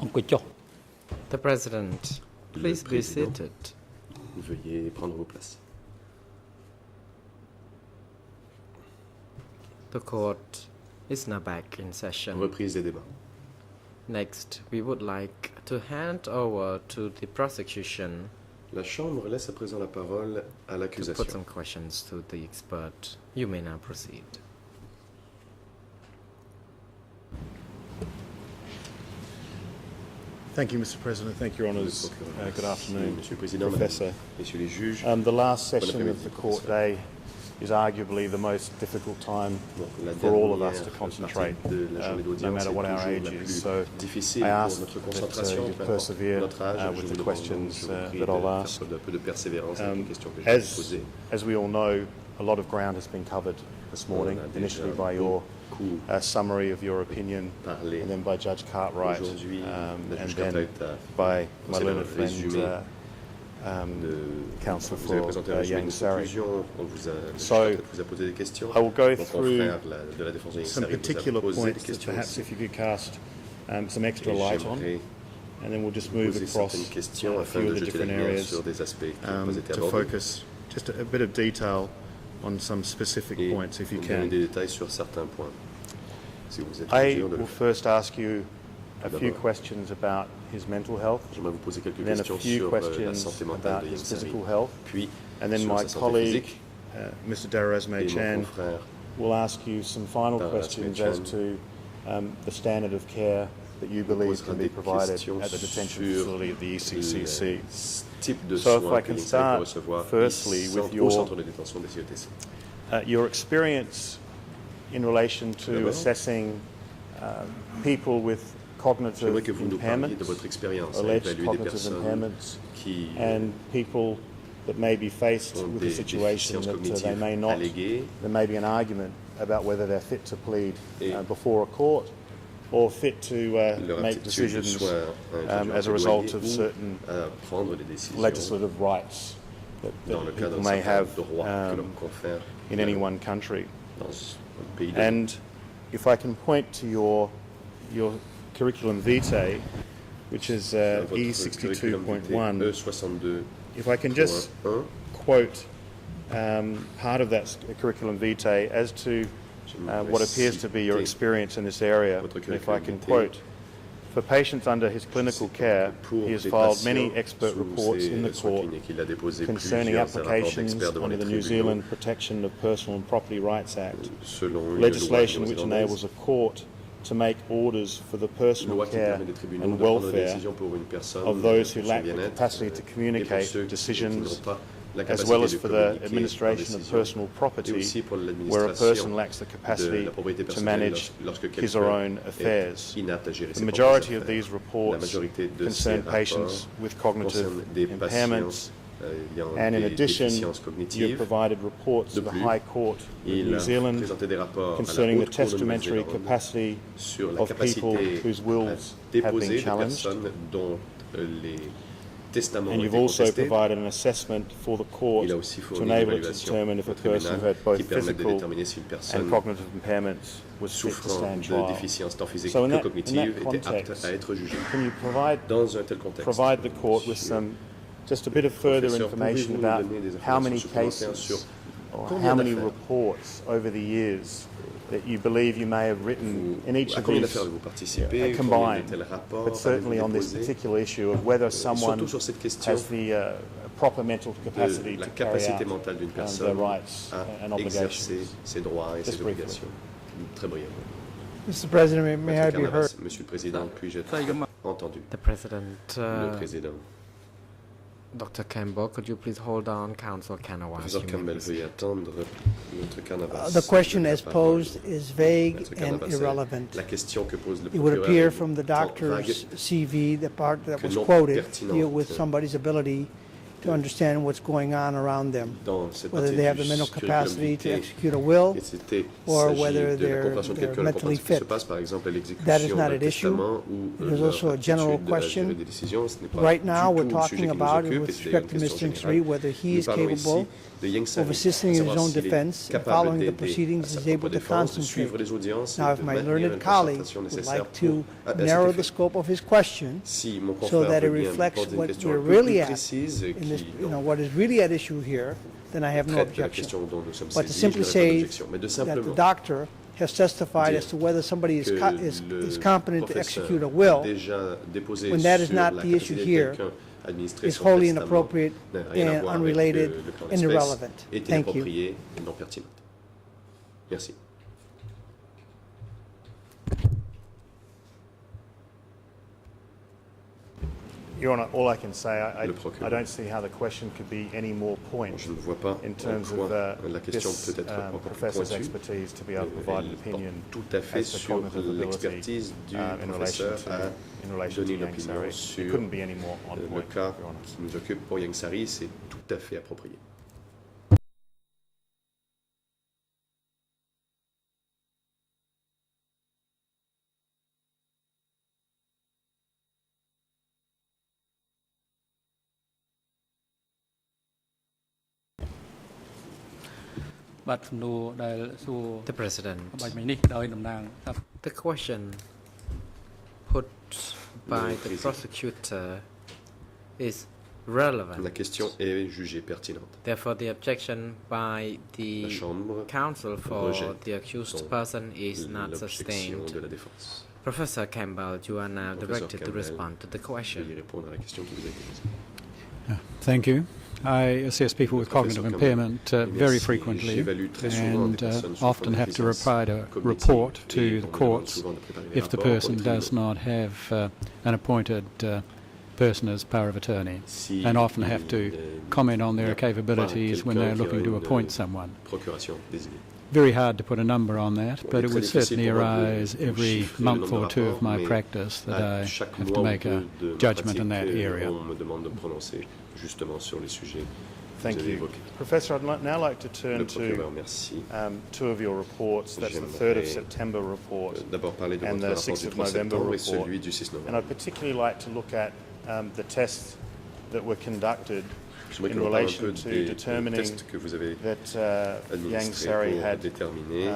អង្គុយចុះ The President, please be seated. Veuillez prendre vos places. The court is now back in session. Reprise des débats. Next, we would like to hand over to the prosecution La Chambre laisse à présent la parole à to put l'accusation. some questions to the expert. You may now proceed. Thank you, Mr. President. Thank you, Your Honours. Good afternoon, Monsieur le Président, Professor. Messieurs les juges. The last session Bon of the après-midi, court professeur. day is arguably the most difficult time Donc, la for all of us dernière to partie concentrate, de la journée no d'audience matter est what our toujours age la is. plus So difficile I pour ask notre that concentration, you peu importe persevere notre âge. Je with vous the demande questions je vous prie that de I'll faire ask. preuve d'un peu de persévérance avec les questions que je vais vous poser. As we all know, a lot of ground has been covered this morning, On a initially déjà by your beaucoup summary of your opinion, parlé and then by Judge Cartwright, aujourd'hui. La and juge then Cartwright a by my procédé à un learned friend, résumé counsel vous avez for présenté un résumé Yang de Sari. conclusion. On vous a, le juge So, Cartwright vous a posé des questions. I will go Mon through confrère de la défense de Yang some Sari vous a particular posé points des that questions perhaps aussi. if you could cast some extra Et light on, j'aimerais and then we'll just move poser across certaines questions a afin few de of the jeter la different lumière areas sur des aspects qui n'ont pas été to abordés focus just a bit of detail on some specific et points if you donner can. des détails sur certains points. Si vous êtes en I mesure de le will faire. first ask you a few D'abord. questions about his mental health, J'aimerais vous poser quelques then a questions few sur la questions santé mentale about de his Yang Sari, physical health, puis and then sur my sa santé colleague, physique, Mr. Darazme et mon Chan, confrère will ask you some final Darazme questions Chan as to the standard of care that you believe posera can be des provided questions at the detention sur facility at the ECCC. le type de So if soins I que can Yang Sari peut start recevoir firstly ici, with au your- centre de détention des CETC. Your experience in relation to D'abord. assessing people with cognitive J'aimerais que vous nous parliez impairments, de votre expérience à alleged évaluer des cognitive personnes impairments, qui and people that may be faced ont with des a situation déficiences that they cognitives may not. alléguées There may be an argument about whether they're fit to plead Et before a court or fit to leur make aptitude decisions soit as a result of certain à prendre des décisions legislative rights that dans le cadre people d'un may certain have droit que leur confère in any one country. dans un pays de And if I can point to your curriculum vitae, which is votre curriculum vitae E62.1, E62.1, if I can just quote part of that curriculum vitae as to what appears to be your experience in this area. Votre And if I curriculum can vitae. quote, for patients under his clinical care, pour he has des filed many patients expert sous reports in the ses soins court cliniques. Il a déposé concerning plusieurs rapports applications d'experts devant under les the New tribunaux Zealand Protection of Personal and Property Rights Act, selon une legislation loi which néo-zélandaise, enables a court to make orders for the une personal loi qui care permet des tribunaux and de prendre des welfare décisions pour une personne of those who pour son lack the bien-être, capacity to et pour communicate ceux qui decisions, n'ont pas la as capacité well as de for the communiquer leurs administration of décisions, personal et property, aussi pour where a l'administration person lacks the de capacity la propriété to personnelle manage lorsque his or quelqu'un own est affairs. inapte à gérer The ses majority propres of these affaires. La reports majorité de ces concern rapports patients with cognitive concernent des impairments, patients ayant and in des addition, déficiences you have cognitives. provided reports De to the plus, High Court of Il New a Zealand présenté des rapports à la concerning the Haute Cour de testamentary Nouvelle-Zélande capacity sur la of people capacité whose à wills have déposer been des challenged. personnes dont les testaments And ont you've été also contestés. provided an assessment for the court Il a aussi to fourni une enable it to évaluation determine if a au person tribunal who had both qui permet de physical déterminer si une and personne cognitive impairments was fit to souffrant stand de trial. déficiences tant physiques So in que that cognitives était context, apte à être jugée. Can you provide Dans un tel contexte, the court with monsieur some just a bit of further professeur, information pouvez-vous nous about donner des how many informations supplémentaires sur cases or combien how many d'affaires reports over the years that you believe you may have written in each à of combien these d'affaires avez-vous participé, combien combined, de tels rapports but certainly avez-vous on this déposé, particular issue of whether someone surtout sur cette question has the proper mental capacity de la to carry capacité out mentale d'une their personne rights and à exercer obligations. ses droits et Just ses briefly. obligations. Très brièvement. Mr. President, may I Maître be heard? Carnavas, Monsieur le Président, puis-je être entendu? The President, Le Président. Dr. Campbell, could you please hold on? Counsel Kanawaz. Professeur you may Campbell, proceed. veuillez attendre. Maître Carnavas. The question as la parole. posed is vague Maître and Carnavas, irrelevant. La question que pose le It would procureur appear est from the tant doctor's vague CV, the part that que was non quoted, pertinente. deal with somebody's ability to understand what's going on around them, dans cette whether partie they have the du mental curriculum capacity to vitae, execute a will, et c'était or s'agit whether de la they're compréhension de quelqu'un, la mentally compréhension de ce qui se fit. passe, par exemple à That is l'exécution not d'un an issue. testament ou There's leur also a general aptitude à gérer question. des décisions. Ce n'est pas Right now, du we're tout le sujet talking qui nous about, occupe, with et c'est d'ailleurs respect une to question Mr. Nsri, générale. whether he Nous is parlons capable ici de Yang of Sari, assisting à in his savoir own s'il est defense and capable following the d'aider proceedings à sa is propre able to défense, de concentrate. suivre les audiences Now, et if de my maintenir learned une colleague concentration would nécessaire like to à cet narrow effet. the scope of his question Si mon so confrère that it veut bien me reflects poser une what question we're un peu really plus at, précise in this, qui what is really at issue here, then I have no traite de la objection. question dont nous sommes But to saisis, je simply n'aurai pas say d'objection. Mais de that the simplement doctor has testified dire as to whether somebody is, que is le competent to professeur execute a a will déjà déposé when that is sur not la the issue capacité de here quelqu'un à administrer is son wholly testament inappropriate n'a rien à and voir avec unrelated le plan and d'espèce, irrelevant. est Thank you. inappropriée et non pertinente. Merci. Your Honour, all I can say, Le procureur. I don't see how the question could be any more poignant Je ne vois pas in en terms quoi of la question this peut être encore plus professor's pointue. expertise to be able to provide an Elle opinion porte tout à fait as to sur cognitive ability l'expertise du in relation professeur to, à in relation to donner une Yang opinion Sari. It sur couldn't be any more on le point, cas Your Honour. qui nous occupe pour Yang Sari, c'est tout à fait approprié. The President. ใบใหม่นี้โดยนำนางครับ The question put by the prosecutor is relevant. La question est jugée pertinente. Therefore, the objection by La the Chambre counsel for rejette the accused donc person is not l'objection sustained. de la défense. Professor Campbell, you are now Professeur directed to Campbell, respond to the Veuillez question. répondre à la question qui vous a été posée. Thank you. I assess people with cognitive impairment very frequently and often have to report to the courts if the person does not have an appointed person as power of attorney, and often have to comment on their capabilities when they're looking to appoint someone. Procuration désignée. Very hard to put a number on that, but it would certainly arise every month or two of my practice that I have to make a judgment in that area. On me demande de me prononcer justement sur les sujets que Thank vous avez you. évoqués. Professor, I'd now like to Le turn procureur, to merci. two of your reports. That's the 3rd of September report D'abord parler de and votre the rapport 6th du of 3 November septembre et report. celui du 6 And novembre. I'd particularly like to look at the tests that were conducted J'aimerais que in l'on parle un relation peu to des determining tests que vous avez that Yang administrés Sari pour had déterminer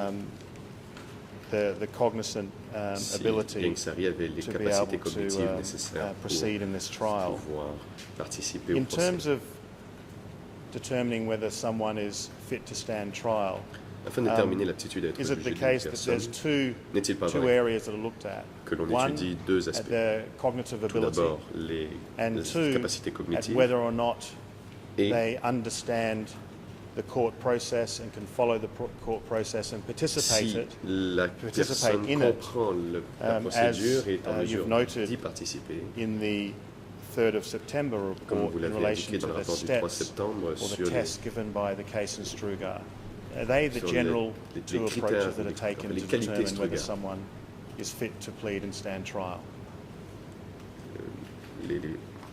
the cognizant si ability Yang Sari avait les to be capacités able cognitives to nécessaires proceed in this trial. pour pouvoir participer au In terms procès. of determining whether someone is fit to stand trial, Afin de déterminer l'aptitude à être is it jugé the d'une case that personne, there's n'est-il pas two vrai areas that are looked at? que l'on One, étudie deux at aspects? their cognitive Tout ability, d'abord, les and two, capacités at cognitives whether or not et they understand the court process and can follow the court process and participate si it. la participate personne in it, comprend la as, procédure et est en you've mesure noted d'y participer, In the 3rd of September comme report vous in l'avez relation indiqué to dans le the rapport du 3 steps septembre or the sur les, tests given by the case in Strugar, are they the sur general les two critères, approaches that are les taken to qualités determine whether Strugar. someone is fit to plead and stand trial? les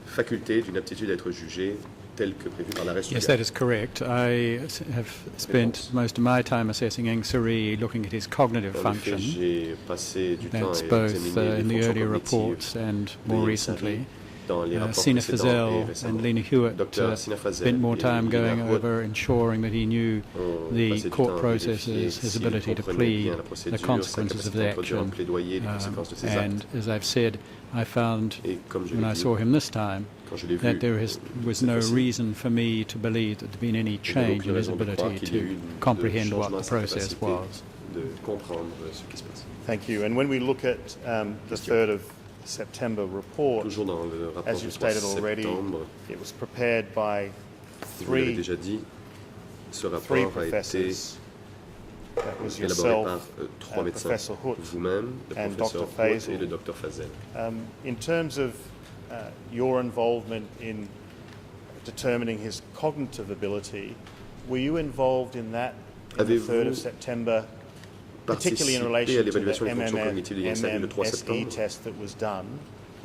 facultés d'une aptitude à être jugé telles que prévues par l'arrêt Yes, that is correct. I have spent most of my time assessing Yang Sari, looking at his cognitive En effet, function. j'ai passé du temps That's à both examiner in les the fonctions earlier cognitives reports and de more Yang Sari recently. dans les rapports Sina précédents et Fazel récemment. and Lena Hewitt Dr. Sina Fazel spent more et time Lena going Hewitt over ensuring that he knew ont the passé du court temps à processes, vérifier his s'il ability to comprenait plead, bien la the procédure, sa consequences of capacité the d'introduire un action. plaidoyer, les conséquences de ses And actes. as I've said, I found Et comme je when l'ai I dit, saw him this time quand je l'ai vu, that there was cette no fois-ci, reason for me to believe that there'd been any il n'y avait change aucune in his raison de croire ability qu'il y ait eu to de comprehend what changement à the sa process capacité was. de comprendre ce qui se passe. Thank you. And when we look at the 3rd of September report, Toujours dans le rapport as du you've 3 stated already, septembre, it was prepared by vous l'avez three déjà dit, ce three rapport a été professors. That was élaboré par yourself, trois médecins, Professor Hout, vous-même, le and professeur Dr. Hout Fazel. et le docteur Fazel. In terms of your involvement in determining his cognitive ability, were you involved in that in the 3rd of Avez-vous September, particularly in participé à relation to the l'évaluation des fonctions cognitives de Yang Sari le 3 MMSE septembre, test that was done?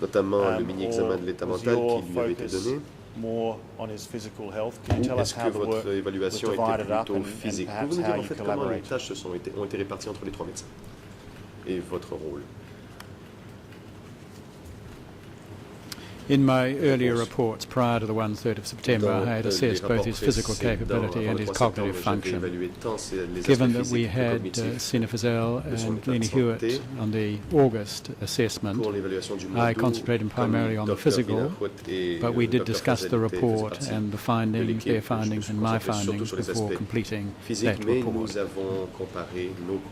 notamment le or mini-examen de l'état was mental your qui lui avait été focus donné, more on his physical health? Can you tell Ou us est-ce how que the work votre was évaluation était divided up plutôt and physique? perhaps Pouvez-vous nous how dire en you fait comment les collaborate? tâches ont été réparties entre les 3 médecins et votre rôle? In my earlier reports, prior to the 1/3 of September, I had assessed both his physical capability and his cognitive function. Given that we had Sina Fazell and Lenny Hewitt on the August assessment, I concentrated primarily on the physical, but we did discuss the report and the findings, their findings and my findings before completing that report.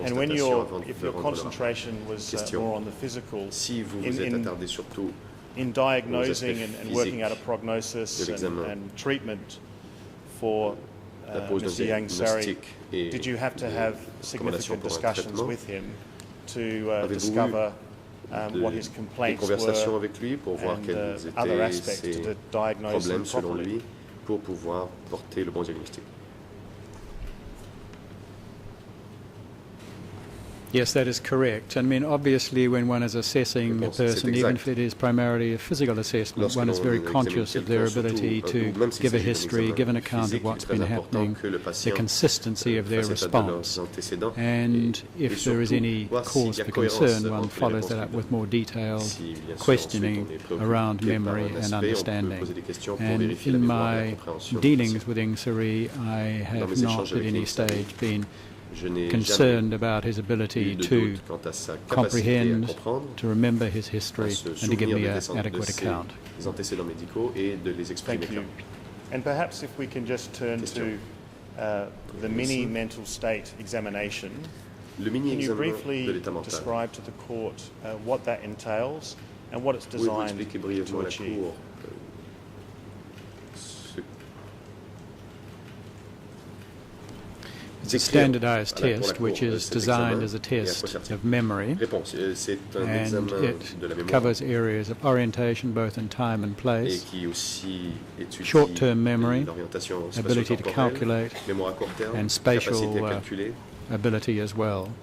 And when if your concentration was more on the physical, Si vous vous êtes attardé surtout in diagnosing and working out a prognosis and treatment for Mr. Yang Sari, did you have to have significant discussions with him to discover what his complaints were avec lui pour voir quels and other étaient aspects ses to diagnose them problèmes selon properly? lui pour pouvoir porter le bon diagnostic? Yes, that is correct. I mean, obviously, when one is assessing a person, even if it is primarily a physical assessment, one is very conscious of their ability to give a history, give an account of what's been happening, the consistency of their response. And if there is any cause for concern, one follows that up with more detailed questioning around memory and understanding. And in my dealings with Yang Sari, I have not at any stage been concerned about his ability to comprehend, to remember his history, and to give me an adequate account. Thank you. And perhaps if we can just turn to the mini mental state examination. Can you briefly describe to the court what that entails and what it's designed to achieve? It's a standardized test which is designed as a test of memory, and it covers areas of orientation both in time and place, short-term memory, ability to calculate, and spatial ability as well.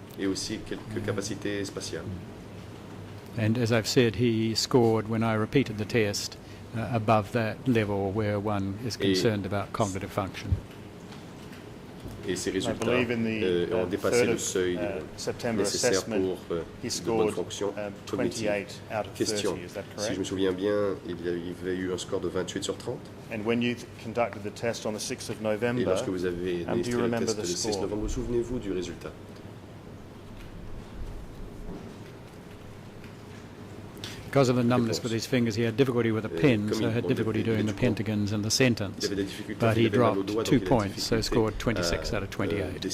And as I've said, he scored, when I repeated the test, above that level where one is concerned about cognitive function. Et ces résultats ont dépassé le seuil nécessaire pour de bonnes fonctions cognitives. Question, si je me souviens bien, il y avait eu un score de 28 sur 30. And when you conducted the test on the 6th of November, et lorsque vous avez administré le test le 6 novembre, vous souvenez-vous du résultat? Because of the numbness with his fingers, he had difficulty with a pen, so had difficulty doing the pentagons and the sentence. But he dropped 2 points, so scored 26 out of 28.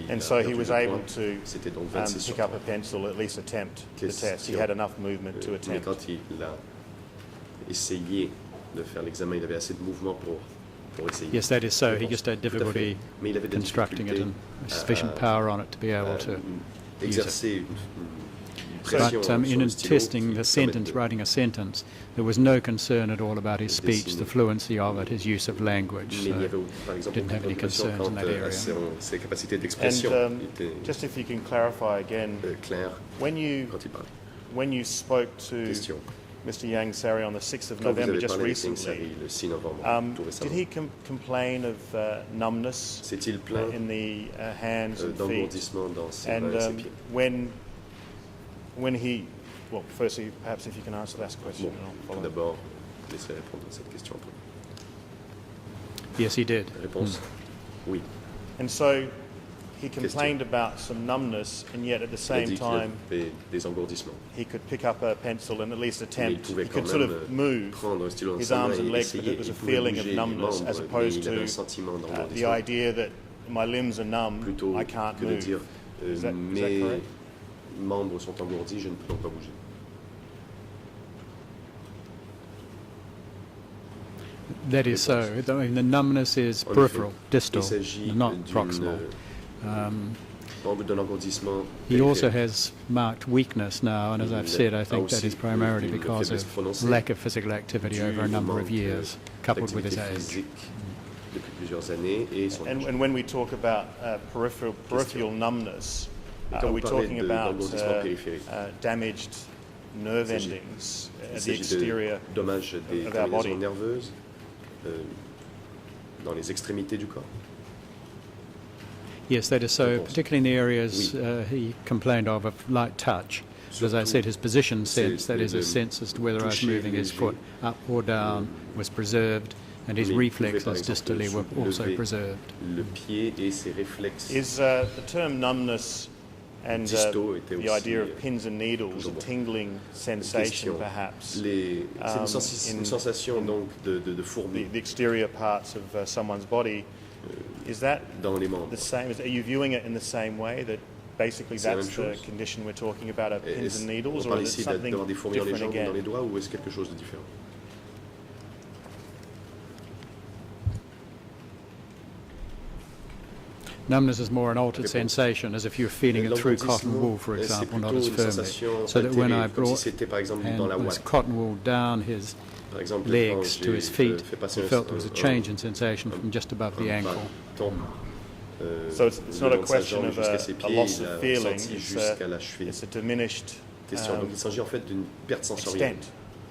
And so he was able to pick up a pencil, at least attempt the test. He had enough movement to attempt. Quand il a essayé de faire l'examen, il avait assez de mouvement pour essayer. Yes, that is so. He just had difficulty constructing it and sufficient power on it to be able to use it. But in testing the sentence, writing a sentence, there was no concern at all about his speech, the fluency of it, his use of language. So didn't have any concerns in that area. And just if you can clarify again, when you spoke to Mr. Yang Sari on the 6th of November, just recently, did he complain of numbness in the hands and feet? And when he, well, firstly, perhaps if you can answer that question. D'abord, laissez répondre à cette question. Yes, he did. Réponse, oui. And so he complained about some numbness, and yet at the same time, he could pick up a pencil and at least attempt. He could sort of move his arms and legs, but it was a feeling of numbness as opposed to the idea that my limbs are numb, I can't move. Is that correct? Membres sont engourdis, je ne peux donc pas bouger. That is so. I mean, the numbness is peripheral, distal, not proximal. He also has marked weakness now, and as I've said, I think that is primarily because of lack of physical activity over a number of years, coupled with his age. And when we talk about peripheral numbness, are we talking about damaged nerve endings at the exterior dommages des of our body. terminaisons nerveuses dans les extrémités du corps. Yes, that is so, particularly in the areas he complained of light touch. So as I said, his position sense, that is a sense as to whether I was moving his foot up or down, was preserved, and his reflexes distally were also preserved. Le pied et ses réflexes. Is the term numbness and the idea of pins and needles, a tingling sensation perhaps, C'est une sensation donc de fourmis. The exterior parts of someone's body, is that dans les membres. the same? Are you viewing it in the same way, that basically that's the condition we're talking about, of pins and needles, or is it something different again? Dans les doigts, ou est-ce quelque chose de différent? Numbness is more an altered sensation, as if you're feeling it through cotton wool, for example, not as firmly. So that when I brought his cotton wool down his legs to his feet, I felt there was a change in sensation from just above the ankle. So it's not a question of a loss of feeling, it's a diminished extent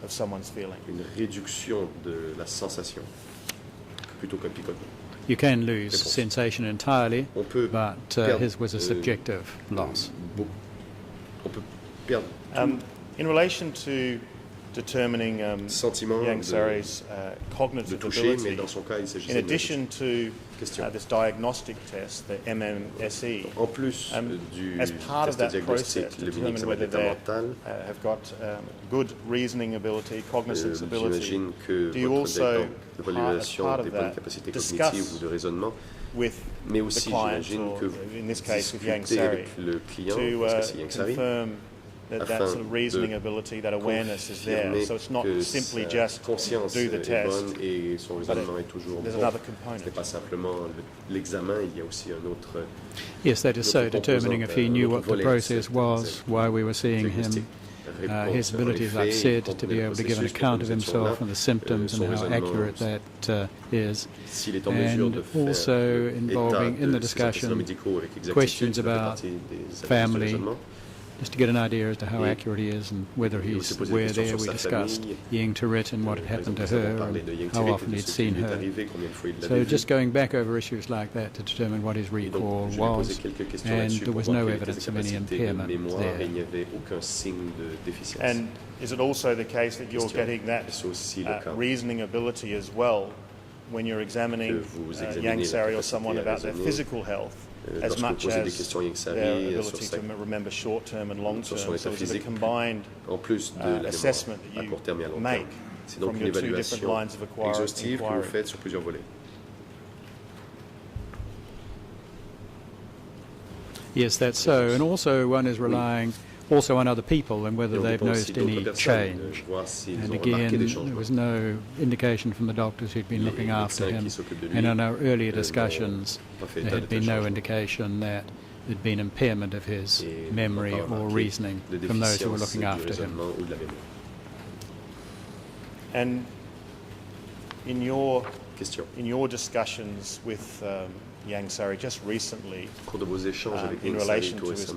of someone's feeling. Une réduction de la sensation, plutôt qu'un picotement. You can lose sensation entirely, but his was a subjective loss. On peut perdre in relation to determining Yang Sari's cognitive ability, in addition to this diagnostic test, the MMSE, en plus as part of that process, to determine whether they have got good reasoning ability, cognitive ability, do you also, as part of that, discuss with the client, or in this case with Yang Sari, to confirm that sort of reasoning ability, that awareness is there? So it's not simply just do the test, but there's another component. Yes, that is so, determining if he knew what the process was, why we were seeing him, his ability, as I've said, to be able to give an account of himself and the symptoms and how accurate that is, and also involving in the discussion questions about family, just to get an idea as to how accurate he is and whether he's aware there. We discussed Ying Turit and what had happened to her and how often he'd seen her. So just going back over issues like that to determine what his recall was, and there was no evidence of any impairment there. And is it also the case that you're getting that reasoning ability as well when you're examining Yang Sari or someone about their physical health, as much as their ability to remember short-term and long-term? So it's a combined assessment that you make from your two different lines of inquiry. Yes, that's so. And also one is relying also on other people and whether they've noticed any change. And again, there was no indication from the doctors who'd been looking after him. And in our earlier discussions, there had been no indication that there'd been impairment of his memory or reasoning from those who were looking after him. And in your discussions with Yang Sari just recently, in relation to his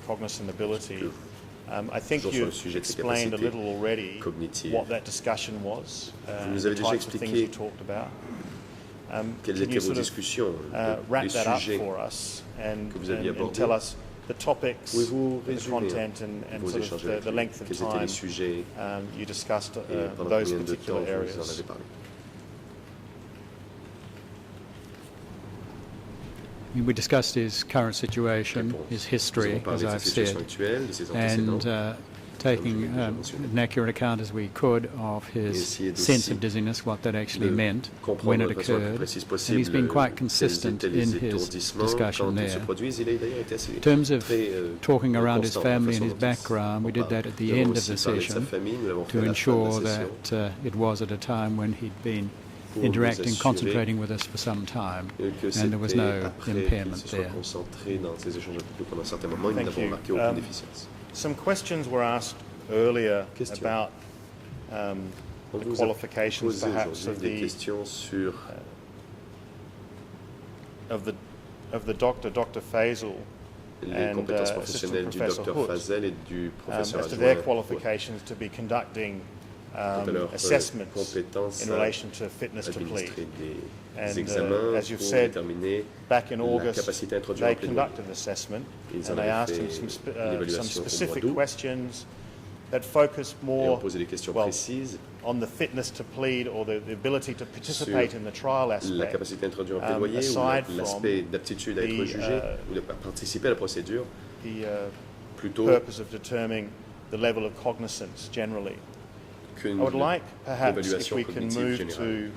cognizant ability, I think you explained a little already what that discussion was, the types of things you talked about. Can you sort of wrap that up for us and tell us the topics, the content, and sort of the length of time you discussed those particular areas? We discussed his current situation, his history, as I've said, and taking an accurate account as we could of his sense of dizziness, what that actually meant, when it occurred, and he's been quite consistent in his discussion there. In terms of talking around his family and his background, we did that at the end of the session to ensure that it was at a time when he'd been interacting, concentrating with us for some time, and there was no impairment there. Thank you. Some questions were asked earlier about the qualifications, perhaps, of the doctor, Dr. Faisal, les compétences professionnelles du Dr Fazel et du professeur as to adjoint their qualifications to be conducting assessments in relation to fitness to plead. Des examens as you've pour said, déterminer back in la August, capacité à introduire they un plaidoyer. conducted an assessment Ils and en they avaient asked him fait some une évaluation au mois specific d'août questions that focused et ont more posé des questions well, précises on the fitness to plead or the ability to participate in the trial la aspect. capacité d'introduire un plaidoyer aside ou l'aspect from d'aptitude à être the, jugé ou de participer à la procédure, The plutôt purpose of determining the level of cognizance generally. qu'une I would like perhaps if évaluation we can cognitive move générale. to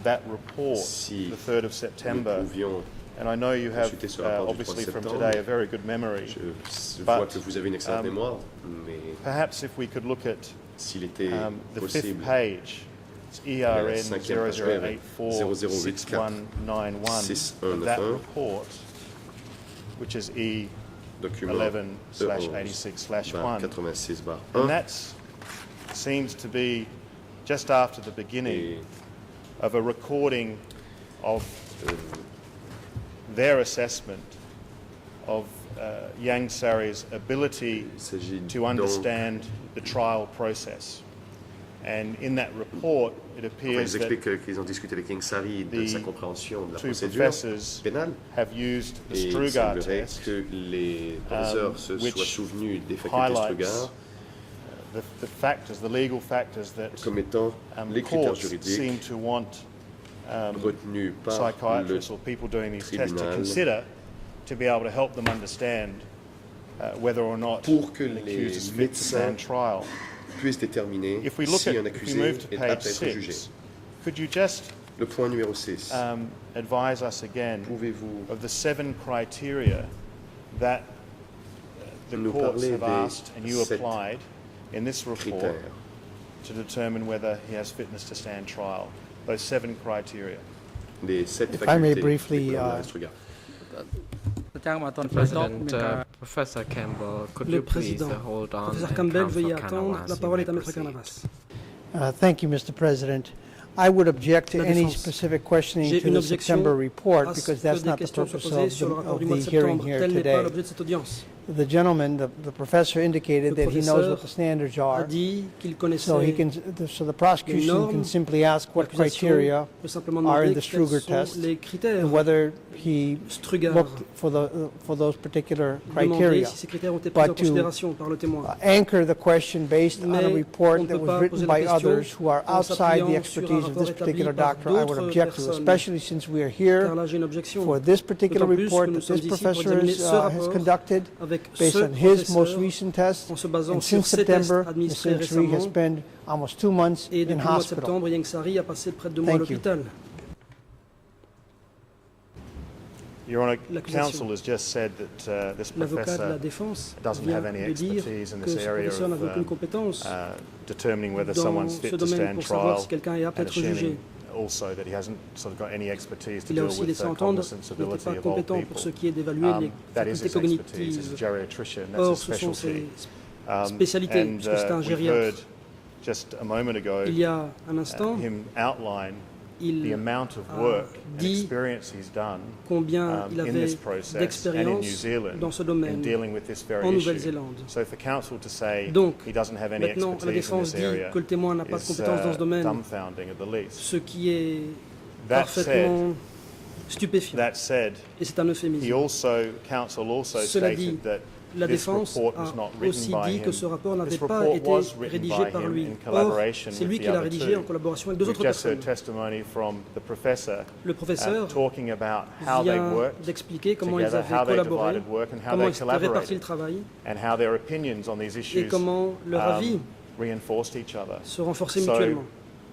that report, Si the 3rd of Nous September. pouvions, And I know you have consulter ce rapport du 3 obviously from septembre. today a very good memory. je But, vois que vous avez une excellente mémoire, mais Perhaps if we could look at s'il était the 5th possible, page, it's la ERN cinquième page, 0084-6191 of that report, which is document E11/86/1. 86/1, And that seems to be just after the beginning et of a recording of their assessment of Yang Sari's ability il s'agit to donc, understand the trial process. And in that report, it enfin, appears ils that expliquent qu'ils ont discuté avec Yang Sari de the sa compréhension de la two procédure professors pénale, have used the et il Strugar semblerait test, que les professeurs se which soient souvenus des facultés highlights Strugar the factors, the legal factors that comme étant les critères courts seem juridiques to want retenus par le psychiatrists or people doing these tests to tribunal consider to be able to help them understand whether or not pour que an accused les is fit to médecins stand trial. puissent déterminer If we look si at, un if we accusé move to est page apte à être jugé. 6, could you just Le point numéro 6. advise us again Pouvez-vous of the 7 criteria that the nous courts parler have des asked and you 7 applied in this report critères to determine whether he has fitness to stand trial? Those 7 criteria. des 7 If I may facultés briefly, de la Strugar. President, Professor Campbell, could Le you please président, hold on professeur and Campbell, Counsel veuillez attendre. Canavas, La you parole may est à Maître proceed. Canavas. Thank you, Mr. President. I would object to La any défense. specific questioning J'ai to une the objection September report à ce because que that's des not the questions soient purpose posées sur le of rapport du the mois de hearing septembre. here Tel n'est pas today. l'objet de cette audience. The gentleman, the professor indicated Le that he knows professeur what the standards a are, dit qu'il connaissait so the prosecution normes. can simply ask what L'accusation criteria peut simplement are in demander the quels Strugar sont test les critères and whether he Strugar, looked for those particular demander criteria. si ces critères ont été pris en But to considération par le témoin. Anchor the question based on a Mais on report ne that peut was pas written poser la by question others who are en outside s'appuyant the sur un expertise of rapport this établi particular par doctor. I would d'autres object to, personnes. especially since we are Car here là, j'ai une objection. for this particular D'autant plus que report nous that sommes this ici pour professor examiner ce has rapport conducted avec based ce on his most professeur recent test. en se basant And sur since ces tests September, administrés Mr. Sri has récemment. spent almost 2 months Et depuis in le mois de hospital. septembre, Yang Sari a passé près de 2 mois à Thank you. l'hôpital. Your Honour, L'accusation. counsel has just said that this L'avocat de la professor défense doesn't vient have any de dire expertise in que this ce area professeur n'avait aucune of compétence determining whether dans someone's ce fit to domaine stand pour savoir trial, si quelqu'un est apte à and être jugé. assuming also that he hasn't sort of got any expertise to Il a deal aussi with laissé the entendre cognizance qu'il n'était ability pas of old compétent people. pour ce qui est d'évaluer les That is facultés his expertise as a cognitives. geriatrician, that's Or, his ce sont specialty. ses spécialités, And puisque c'est un we've gériatre. heard just a moment ago Il y a un instant, him outline the il amount of a work and dit experience he's done combien il in avait this process and in New d'expérience Zealand dans ce in domaine dealing with this very en issue. Nouvelle-Zélande. So for counsel to say Donc, he doesn't have any maintenant, la expertise in défense this dit area que le témoin n'a pas de is compétence dans ce domaine, dumbfounding at the least. ce qui est That parfaitement stupéfiant. That said, Et c'est un euphémisme. counsel also Cela dit, stated that la this défense report a was not written aussi by dit him. que ce rapport n'avait This pas report été was written rédigé by par him lui. in Or, collaboration c'est lui with qui the l'a other rédigé two. en collaboration avec deux We've autres just heard personnes. testimony from the professor Le professeur talking about how they vient worked d'expliquer comment ils together, avaient how they collaboré, divided work and how comment they ils s'étaient réparti le collaborated, travail and how their opinions on these et issues comment leur avis reinforced each other. se renforçaient So mutuellement.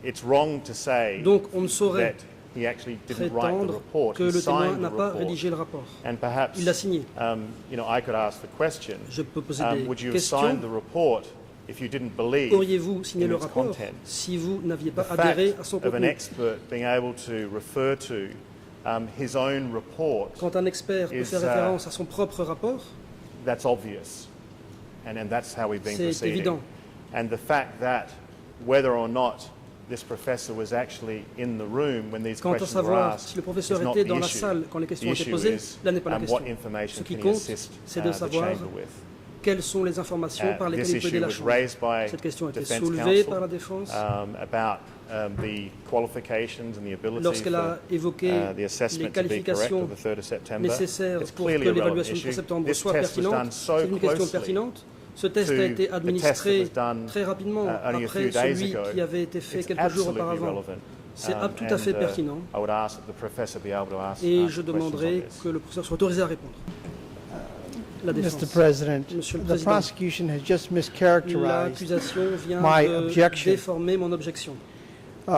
it's wrong to say Donc on ne saurait that he actually didn't write the prétendre report. que He le témoin signed n'a the pas report. rédigé le rapport. And perhaps, Il l'a signé. I could ask the question, Je peux poser des would you have questions. signed the report if you didn't believe Auriez-vous signé in le its rapport content? si vous n'aviez pas The adhéré fact à son of an contenu? expert being able to refer to his own report, Quand un expert peut is, faire référence à son propre rapport, that's obvious. And that's how we've been c'est proceeding. évident. And the fact that whether or not this professor was actually in the room when these Quant à questions were savoir asked si le professeur is not était the dans la issue. salle quand les questions ont The été issue posées, is là n'est pas la question. what information Ce qui can he compte, assist c'est de the savoir chamber with. quelles sont les informations par lesquelles This il peut aider issue la was Chambre. raised by Cette question a été Defence soulevée par la Counsel Défense about the qualifications and the ability lorsqu'elle a for évoqué the les assessment to be correct qualifications on the 3rd of September. nécessaires It's pour que clearly a relevant l'évaluation du 3 issue. septembre This soit test was done pertinente. so C'est une question closely pertinente. Ce test a to été the test that administré was done très rapidement only a après few days celui ago. qui avait été fait It's quelques jours absolutely auparavant. relevant. C'est tout à fait pertinent. I would ask that the professor be able to ask Et je questions on demanderai this. que le professeur soit autorisé à répondre. La défense. Mr. President, Monsieur le the Président, prosecution has just mischaracterized. l'accusation vient my de objection. déformer mon objection.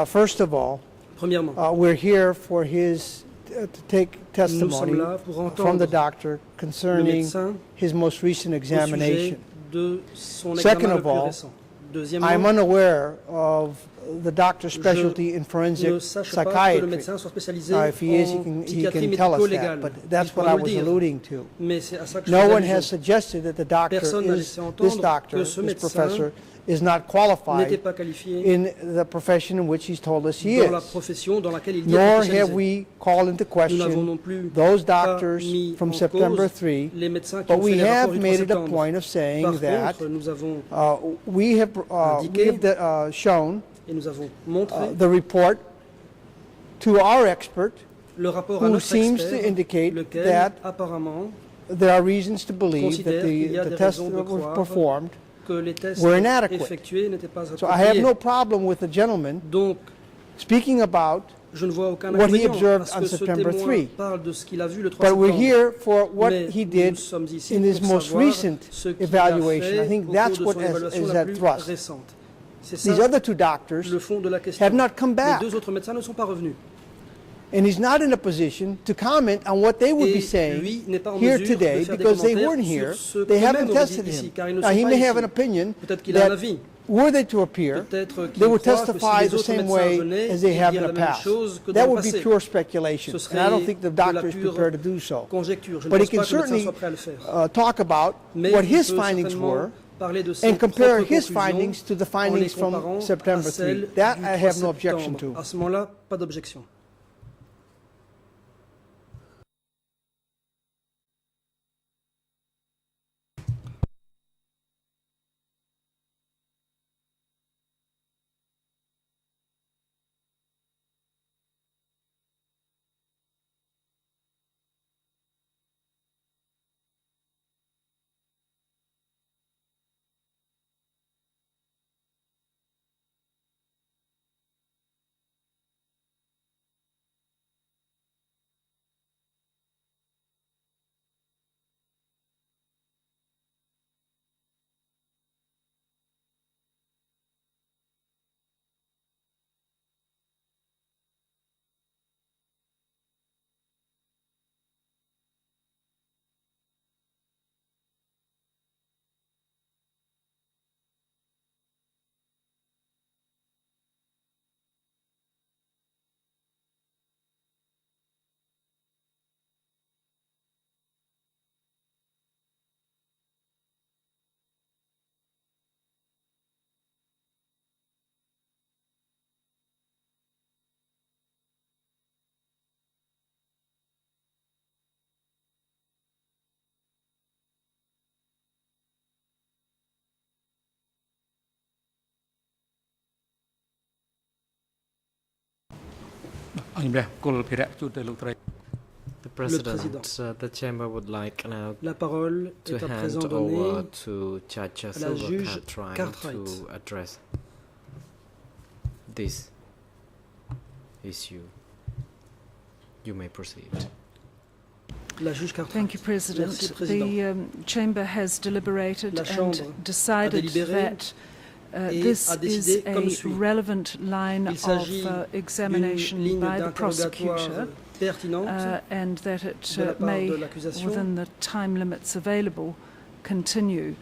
First of all, Premièrement, we're here for his to take nous sommes testimony là pour from entendre the doctor le concerning médecin his most recent au examination. sujet de son Second examen le of plus all, récent. Deuxièmement, I'm unaware of the doctor's specialty in ne forensic sache pas que le psychiatry. médecin soit spécialisé If he is, en he psychiatrie can tell us that, médico-légale. but Il that's what pourra I nous le was dire. alluding to. Mais c'est à ça que je No faisais one has allusion. suggested that the doctor Personne n'a is, laissé entendre this doctor, que ce this médecin professor, is not n'était qualified pas qualifié in the profession in which he's told us he dans la is. profession dans laquelle il dit être Nor spécialisé. have we called into Nous n'avons non question plus those pas doctors mis from en September cause 3, les médecins qui but ont fait we les rapports have du 3 made it a septembre. point of saying Par that contre, nous avons we have indiqué shown et nous avons montré the report to our expert. le rapport à who notre seems expert, to indicate lequel that apparemment there are reasons to believe that considère qu'il y a the des tests raisons de that were croire performed. que les tests were inadequate. effectués n'étaient pas So I have appropriés. no problem with the gentleman Donc, speaking about, je ne vois aucun what he inconvénient observed à ce on que ce September témoin 3. parle de ce qu'il a vu le 3 but we're septembre. here for what Mais he nous did sommes ici in his pour most savoir recent ce qu'il a evaluation. fait I think au that's cours what de son évaluation is la at plus thrust. récente. C'est These ça other two doctors le fond de la question. have not come back. Les deux autres médecins ne sont pas revenus. And he's not in a position to comment on what they would Et be saying lui n'est pas en here mesure today de faire des because they commentaires weren't sur here. ce They qu'eux-mêmes haven't auraient dit tested ici, him. car ils ne Now, sont he pas may have ici. an opinion Peut-être qu'il a un that avis. were they to appear, Peut-être qu'il they would croit que si testify les the autres same médecins way venaient, as they ils have in diraient the la même past. chose que dans That le would be passé. pure speculation. Ce And I don't serait think the de la doctor is pure prepared to do so. conjecture. Je ne But he pense pas can que le médecin certainly soit prêt à le faire. talk about Mais what il his peut findings certainement were parler de ses and compare propres his conclusions findings to the en les findings from comparant September à celles 3. That du I 3 have no objection septembre. to. À ce moment-là, pas d'objection. The President, the Chamber would like now La parole to est à hand présent over donnée to Judge à la juge Silver Cartwright to address this issue. You may proceed. la juge Cartwright. Thank you, President. Merci, Président. The Chamber has deliberated La Chambre and decided délibéré that et this a is décidé comme a suit. relevant line Il of s'agit d'une examination ligne by the d'interrogatoire prosecutor pertinente and that it de la part may, de l'accusation. within the time limits available, continue.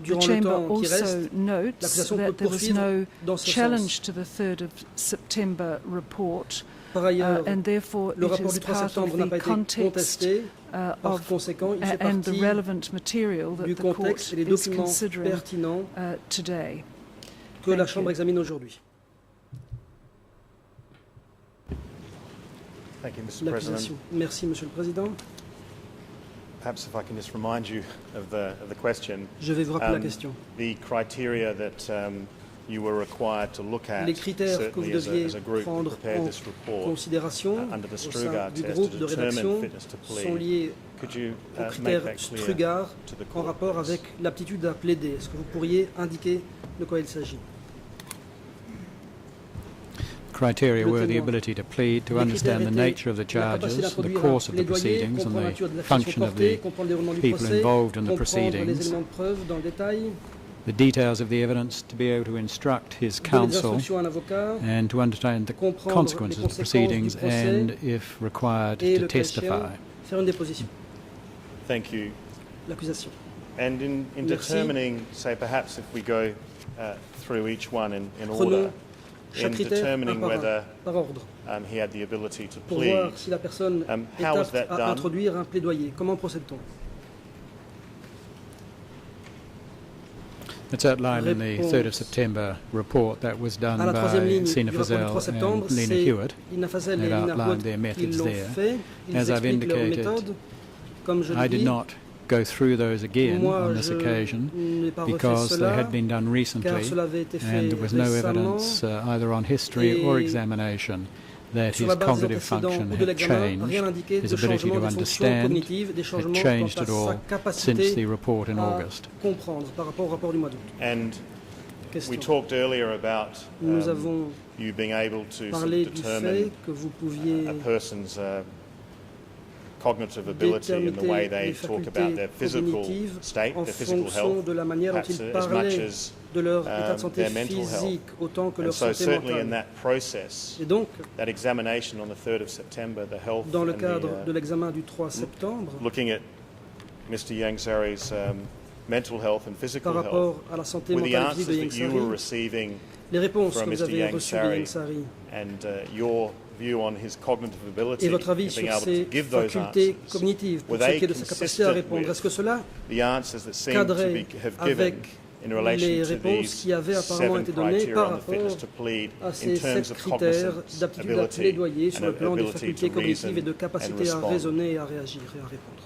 The Durant le Chamber temps qui also reste, notes l'accusation peut that there was poursuivre no dans ce challenge sens. to the 3rd of September report, Par ailleurs, and therefore le it rapport is du 3 part septembre of n'a the pas été context contesté. Par of conséquent, il fait and the partie relevant material that du the court contexte et des is documents considering pertinents today. que la Thank Chambre you. examine aujourd'hui. Thank you, Mr. President. Merci, Monsieur le Président. Perhaps if I can just remind you of the question. Je vais vous rappeler la question. The criteria that you were required to look at, les critères que vous deviez as a group prendre prepared en this report considération under the au sein Strugar du test groupe to de rédaction determine fitness to sont plead. liés Could you aux make critères that clear Strugar to the en court, rapport please? avec l'aptitude à plaider. Est-ce que vous pourriez indiquer de quoi il s'agit? Criteria were the ability to plead, to understand the nature of the charges, the course of the proceedings and the function of the people involved in the proceedings, the details of the evidence, to be able to instruct his counsel and to understand the consequences of the proceedings and, if required, to testify. Thank you. L'accusation. And in determining, say perhaps if we go through each one in order, in determining whether he had the ability to Pour plead, voir si la personne est how was apte that à done? introduire un plaidoyer. Comment procède-t-on? It's outlined in the 3rd of September report that was done by Sina Fazel and Lena Hewitt. They've outlined their methods there. As I've indicated, I did not go through those again on this occasion because they had been done recently and there was no evidence either on history or examination that his cognitive function had changed, his ability to understand had changed at all since the report in August. And we talked earlier about you being able to determine a person's cognitive ability in the way they talk about their physical state, their physical health, perhaps as much as their mental health. And so certainly in that process, that examination on the 3rd of September, the health Dans le and cadre de l'examen du 3 septembre, looking at Mr. Yangsari's mental health and physical par rapport health, à la santé were the mentale et answers physique de that you were Yangsari, receiving les réponses from que vous Mr. avez reçues de Yangsari Yangsari and your view on his cognitive ability et votre avis of being sur able ses to give those facultés answers, cognitives were pour ce they qui est de sa capacité à consistent répondre, est-ce que cela with the answers that seem to cadrait have given avec in relation les to réponses these qui avaient apparemment 7 été données criteria par on the fitness rapport to plead à in ces terms 7 of critères cognizance, d'aptitude à ability plaidoyer sur and le plan des ability facultés to cognitives reason et de and capacité à respond. raisonner et à réagir et à répondre.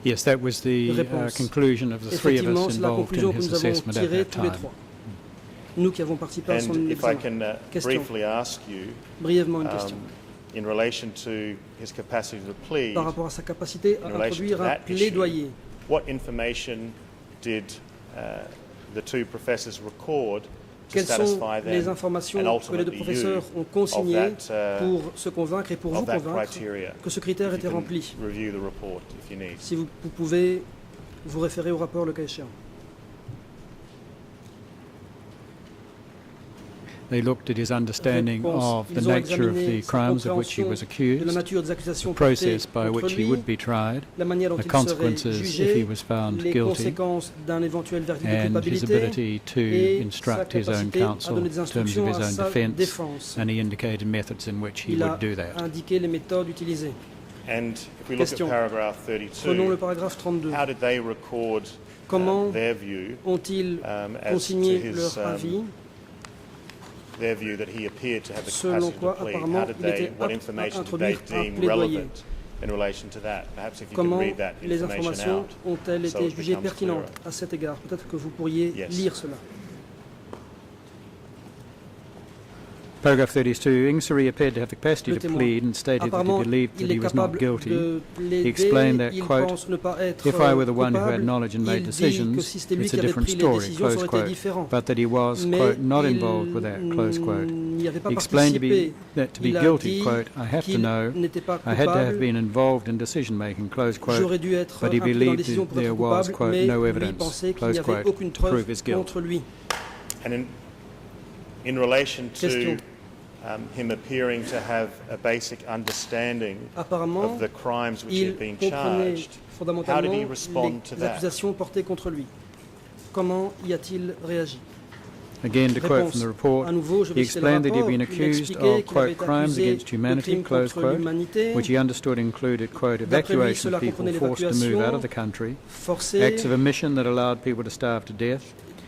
Yes, that was the conclusion of the three of Effectivement, us c'est la involved conclusion in que his nous avons assessment at tirée that tous les time. trois. Nous qui avons participé à son And if I examen. can briefly ask you, Brièvement une question. in relation to his capacity to plead, Par rapport à sa capacité à in relation to introduire un that issue, plaidoyer, what information did the two professors record to quelles sont satisfy them les informations and que les deux ultimately professeurs you ont consignées of that, pour se convaincre et pour vous of that convaincre criteria? que ce critère If était you can rempli? review the report if you need. Si vous pouvez vous référer au rapport le cas échéant. They looked at his understanding of the Ils ont nature of examiné the sa crimes of which he compréhension was de la accused, nature des the accusations process portées by contre which he lui, would be tried, la manière dont the il serait consequences if he jugé, was found les guilty, conséquences d'un éventuel verdict de and his culpabilité ability to et sa instruct his own capacité à counsel donner in des terms of instructions his à own sa defence, défense. and he indicated methods in which he Il a would do that. indiqué les méthodes utilisées. And if we look Question. at paragraph Prenons 32, le paragraphe 32. how did they record Comment their view ont-ils as to consigné his leur avis their view that he appeared to have the selon capacity quoi to plead? apparemment How did il était they, what apte à information did they introduire un deem plaidoyer? relevant in relation to that? Perhaps if you can Comment read that les information informations out ont-elles so été it jugées becomes pertinentes clearer. à cet égard? Peut-être que vous pourriez Yes. lire cela. Paragraph 32, Ingsari appeared to have the capacity Le to témoin. plead and stated that he Apparemment, believed that il he est was not capable guilty. de He explained plaider, that, il quote, pense ne pas être if I were the one who had coupable, knowledge and il made dit que decisions, si c'était lui it's qui a avait different pris les story, décisions, ça close aurait été quote, différent. but that he was, Mais quote, not il involved with that, close quote. n'y avait pas He explained participé. that to be Il a guilty, dit quote, I have to qu'il know, n'était pas I had to have coupable. been involved in decision making, close quote, J'aurais dû être but he impliqué dans la believed décision that pour être there was, coupable, quote, mais no lui evidence, pensait qu'il n'y close avait quote, aucune to prove preuve his guilt. contre lui. And in relation to Question. him appearing to have a basic understanding Apparemment, of the crimes which he il had been comprenait charged, how did fondamentalement he respond to les that? accusations portées contre lui. Comment y a-t-il réagi? Again, to quote Réponse. from the report, À nouveau, je he vais citer le explained that he had rapport. been Il accused expliquait of, qu'il avait quote, été crimes accusé against de humanity, crimes close contre quote, l'humanité. which he understood included, quote, D'après lui, evacuation cela of people comprenait forced to move out of the l'évacuation country, forcée, acts of omission that allowed people to starve to death,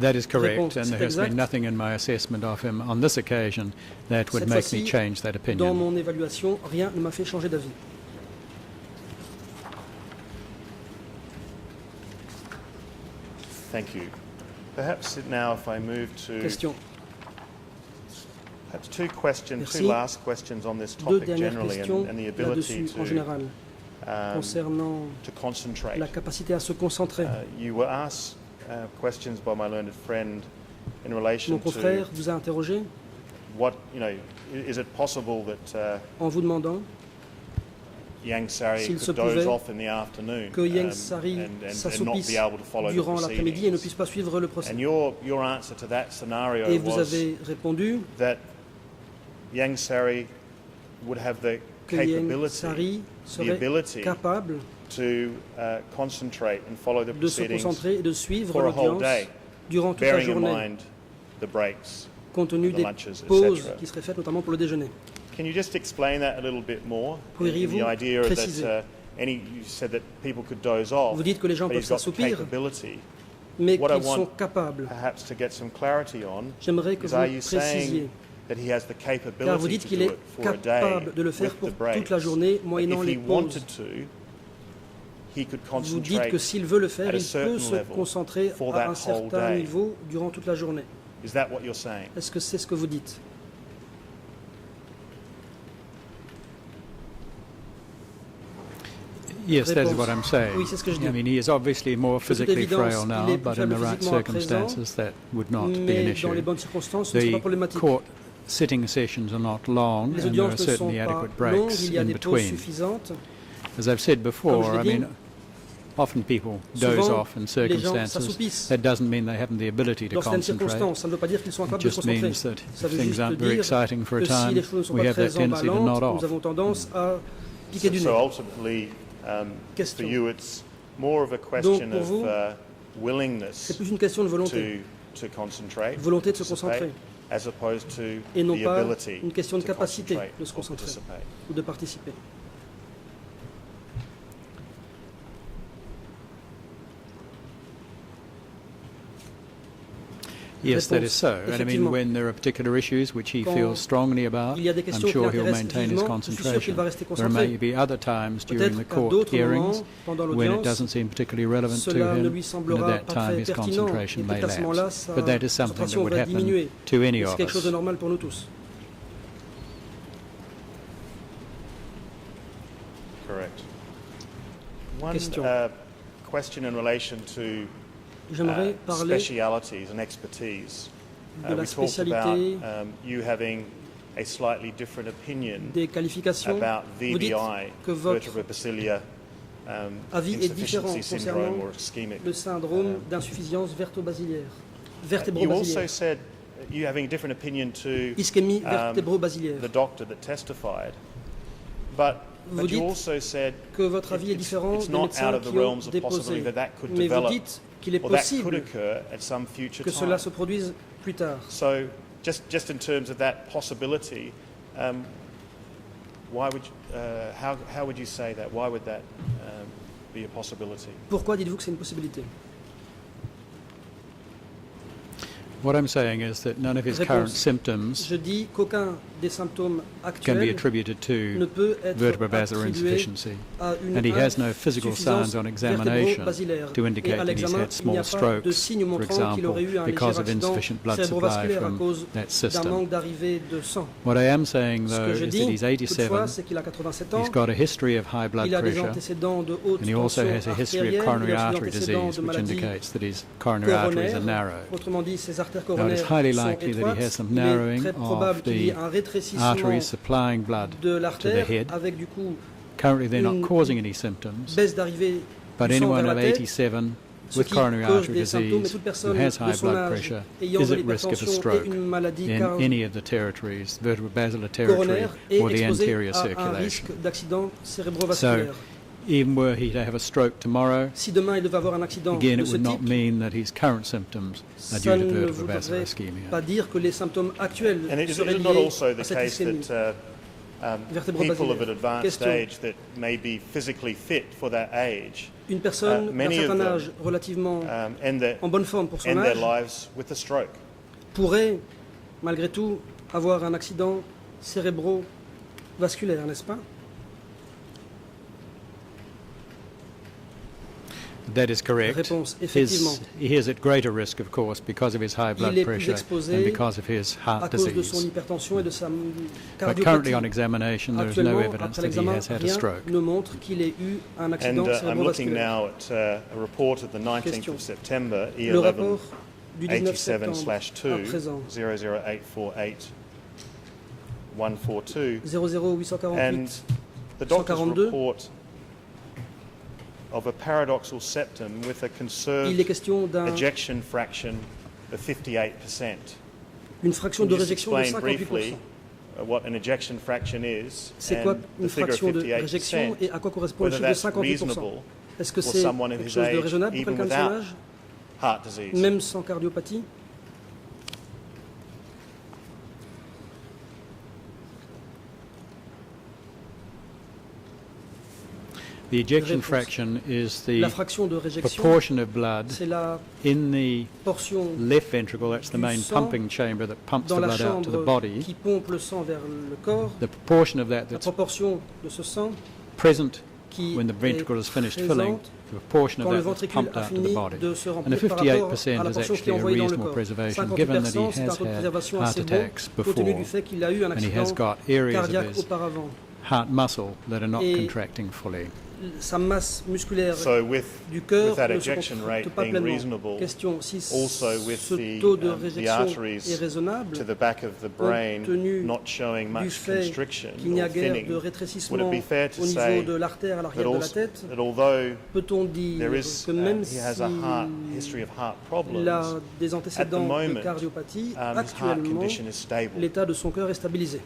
That is correct, Réponse, and there c'est has exact. been nothing in my assessment of him on this occasion that would Cette make me fois-ci, change that Dans opinion. mon évaluation, rien ne m'a fait changer d'avis. Thank you. Perhaps now if I move to Question. perhaps two questions, Merci. two last questions on this Deux topic dernières generally questions and the ability là-dessus en général concernant to concentrate. la capacité à se concentrer. You were asked questions by my learned friend in relation Mon confrère to vous a interrogé what, is it possible that en vous demandant Yang Sari s'il se could doze pouvait off in the afternoon que Yang Sari and not s'assoupisse be able to follow durant the l'après-midi et ne proceedings. puisse pas suivre le procès. And your answer to that scenario Et vous was avez répondu that Yang Sari would have the que Yang capability, Sari the serait ability capable to concentrate and follow the de se proceedings concentrer et de suivre for a whole l'audience day, durant toute la bearing in journée, mind the breaks, compte tenu the des lunches, pauses etc. qui seraient faites notamment pour le déjeuner. Can you just explain that a little bit more? Pourriez-vous The idea préciser? that you said that people could doze off, Vous dites que les gens but peuvent he's got the s'assoupir, capability. mais What I qu'ils sont want capables. perhaps to get some clarity on J'aimerais que is, are vous you précisiez, saying that he has the car vous capability dites to qu'il do est it for a day capable de le faire with pour the breaks? toute la journée, But moyennant if les he pauses. wanted to, he could Vous dites concentrate que s'il veut le faire, at a il peut certain se level concentrer for à that un whole certain day. niveau durant toute la journée. Is that what you're saying? Est-ce que c'est ce que vous dites? Yes, that is what I'm saying. Oui, c'est ce que je dis. I mean, he is obviously more De toute physically évidence, frail il now, est plus but in faible the right physiquement à présent, circumstances, that would not be an Mais issue. dans les bonnes circonstances, ce ne sera pas The problématique. court sitting sessions are not long, Les and there are audiences ne sont certainly pas adequate longues, breaks il y a in des pauses between. suffisantes. As I've said before, Comme je I l'ai dit, mean, often people doze souvent, off in les gens circumstances. s'assoupissent That doesn't mean they haven't the ability to dans certaines concentrate. circonstances. Ça ne veut pas dire qu'ils sont It incapables de se just concentrer. means that Ça if veut things juste aren't very dire exciting for a que si time, les choses ne sont we pas have that très tendency to nod emballantes, off. nous avons tendance à piquer du So nez. ultimately, for Question. you, it's more of a Donc, question pour vous, of willingness C'est plus une question de volonté, to concentrate, volonté de se participate, concentrer, as opposed to et non the pas ability une question de to capacité concentrate de se or concentrer participate. ou de participer. Yes, that is Réponse. so. And I mean, Effectivement. when there are particular issues which he Quand feels strongly about, il y a des I'm questions qui sure he'll l'intéressent maintain his vivement, je suis sûr qu'il concentration. va rester There may concentré. be other times during the Peut-être qu'à court d'autres hearings moments, pendant when it l'audience, doesn't seem particularly relevant to cela ne him, lui and at semblera that pas time très his pertinent. concentration Et may peut-être à ce moment-là, lapse. sa But that is something that concentration would va happen diminuer. to any C'est of quelque chose de us. normal pour nous tous. Correct. One Question. question in relation to J'aimerais parler specialities and expertise. de la We talked spécialité, about you having a slightly different opinion des qualifications. about Vous dites VBI, que votre vertebral basilia avis est différent insufficiency concernant syndrome or ischemic. le syndrome d'insuffisance vertebro-basilaire. You also Vertebro-basilaire. said you having a different opinion to Ischémie vertebro-basilaire. the doctor that testified, but Vous you dites also said que votre avis est différent it's des not médecins out of the qui ont realms of possibility déposé. that could Mais vous develop dites qu'il est or that could possible occur at some future que time. cela se produise plus tard. So, just in terms of that possibility, why would how would you say that? Why would that be a possibility? Pourquoi dites-vous que c'est une possibilité? What I'm saying is that none of his current Réponse. symptoms Je dis qu'aucun des symptômes can be actuels attributed ne to peut être vertebral-basilar attribué insufficiency. à une And he has no physical insuffisance signs on examination vertebro-basilaire. to Et indicate à that he's l'examen, had il n'y a small pas de strokes, signe for montrant qu'il aurait example, eu un léger because of accident insufficient blood supply cérébrovasculaire à from cause that d'un system. manque d'arrivée de sang. What I am saying, Ce though, que je is dis, that he's 87, toutefois, c'est qu'il a 87 ans, he's got a history of high blood il a des pressure, antécédents de haute and he also tension has a history artérielle, of coronary il a aussi artery des antécédents disease, de which maladies indicates that his coronary arteries are coronaires. narrow. Autrement dit, ses artères Now, it coronaires is highly sont likely that he has étroites. some Il est narrowing très probable of qu'il y ait the un rétrécissement arteries supplying blood de to the l'artère head. avec du coup Currently, they're not une causing any symptoms, baisse d'arrivée but du sang anyone vers of la tête, 87 ce with qui coronary cause artery des symptômes, et disease toute who personne has de high son blood âge pressure ayant is de at risk of a l'hypertension stroke et une maladie in any of the territories, vertebral-basilar territory coronaire est or the exposé anterior à un circulation. risque d'accident cérébrovasculaire. Even were he to have a stroke tomorrow, Si demain il devait avoir un accident again, de it ce would not type, mean that his current symptoms are ça due to ne vertebral-basilar voudrait ischemia. pas dire que les symptômes actuels And seraient is it not liés also the à cette case ischémie. that Vertebro-basilaire. people of an advanced Question. age that may be physically fit for that age Une personne d'un many of certain them, âge relativement end en bonne forme pour son their âge lives with a stroke? pourrait malgré tout avoir un accident cérébrovasculaire, n'est-ce pas? That is correct. Réponse, effectivement. He is at greater risk, of course, because of his high blood pressure and because of his heart à cause de son disease. hypertension et de sa But currently on cardiopathie. examination, there is no Actuellement, evidence après that he l'examen, has had a rien stroke. ne montre qu'il ait eu un accident And I'm looking cérébrovasculaire. now at a report of the 19th Question. of September, Le rapport du 19 septembre à 87/2 présent, 00848 142, 00848, and the doctor's 142. report of a paradoxal septum with a conserved il est question ejection fraction of 58%. d'une fraction Can de you just réjection de explain briefly 58%. what an ejection fraction is C'est quoi and the une figure of fraction de réjection 58%, et à quoi correspond le whether chiffre de that's 58%? reasonable Est-ce que for c'est someone of quelque his chose de age, raisonnable pour even quelqu'un de son without âge, heart disease? même sans cardiopathie? The ejection Réponse. fraction is the La fraction de réjection, proportion of blood c'est la in the portion left ventricle, that's the du main sang pumping chamber that pumps the dans la blood out to the chambre body. qui pompe le sang vers le corps, The proportion of that la that's proportion de ce sang present qui when the ventricle est is finished filling, présente the proportion of quand le that that's ventricule pumped a out to the fini body. de se And the remplir par rapport 58% à la is portion qui actually est a envoyée dans le reasonable corps. preservation, given that he 58%, c'est un has taux de had préservation heart assez bon, attacks compte tenu du before, fait qu'il a eu un and he has accident got areas of cardiaque his auparavant. heart muscle that are not Et contracting fully. Sa masse musculaire So with du cœur that ne se ejection contracte rate pas being pleinement. reasonable, Question, si also with ce taux de the réjection arteries est raisonnable, to the back of the brain tenu not showing du much fait constriction qu'il n'y a or guère thinning, de would rétrécissement it be fair to au niveau say de l'artère à that, l'arrière de la tête, although peut-on dire there is, que même he has si a history of heart problems, il a des at antécédents the de moment, cardiopathie, his heart actuellement, condition is stable? l'état de son cœur est stabilisé.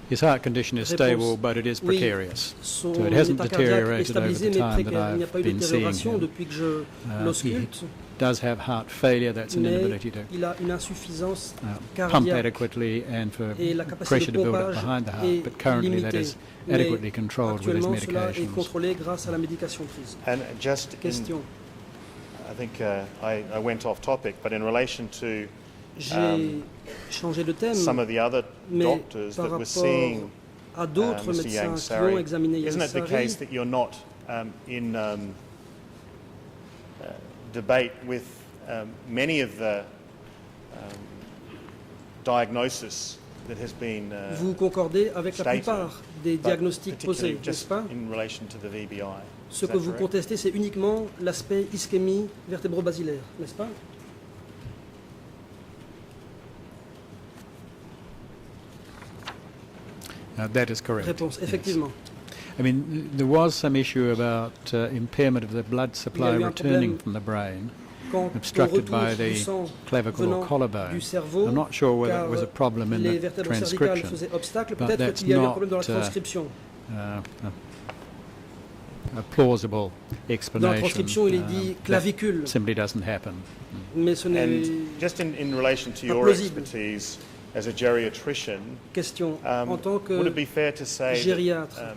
His heart condition is Réponse. stable, but it is Oui, precarious. son So it hasn't état cardiaque est deteriorated over stabilisé the mais time that précaire. Il n'y a pas eu I've de been seeing détérioration him. depuis que je He l'ausculte, does have heart failure, that's an mais inability to il a une insuffisance pump cardiaque adequately and for et la capacité pressure de to build up pompage behind the heart, est but currently that limitée. is Mais adequately controlled with his actuellement, cela est medications. contrôlé grâce à la médication prise. And just in, Question. I think I went off topic, but in relation to J'ai changé de thème, some of the other mais doctors par that were rapport seeing à d'autres Mr. médecins Yang qui Sari, ont examiné Yang isn't it the Sari, case that you're not in debate with many of the diagnosis that has been vous concordez avec la stated, plupart des but diagnostics particularly posés, n'est-ce just pas? in relation to the VBI? Ce Is que that vous correct? contestez, c'est uniquement l'aspect ischémie vertébro-basilaire, n'est-ce pas? That is correct. Réponse, yes. effectivement. I mean, there was some issue about impairment of the blood supply Il y a eu un returning problème from the brain, Quand on obstructed by retourne du the sang clavicle or venant collarbone. du cerveau, I'm not sure whether car it was a problem in les the vertèbres cervicales transcription, faisaient obstacle, but peut-être that's qu'il y a eu un not, problème dans la transcription. A plausible Dans la explanation. transcription, il est dit that clavicule, simply doesn't happen. mais ce n'est And just in relation to pas your plausible. expertise as a geriatrician, question. En tant would que it be fair to say gériatre, that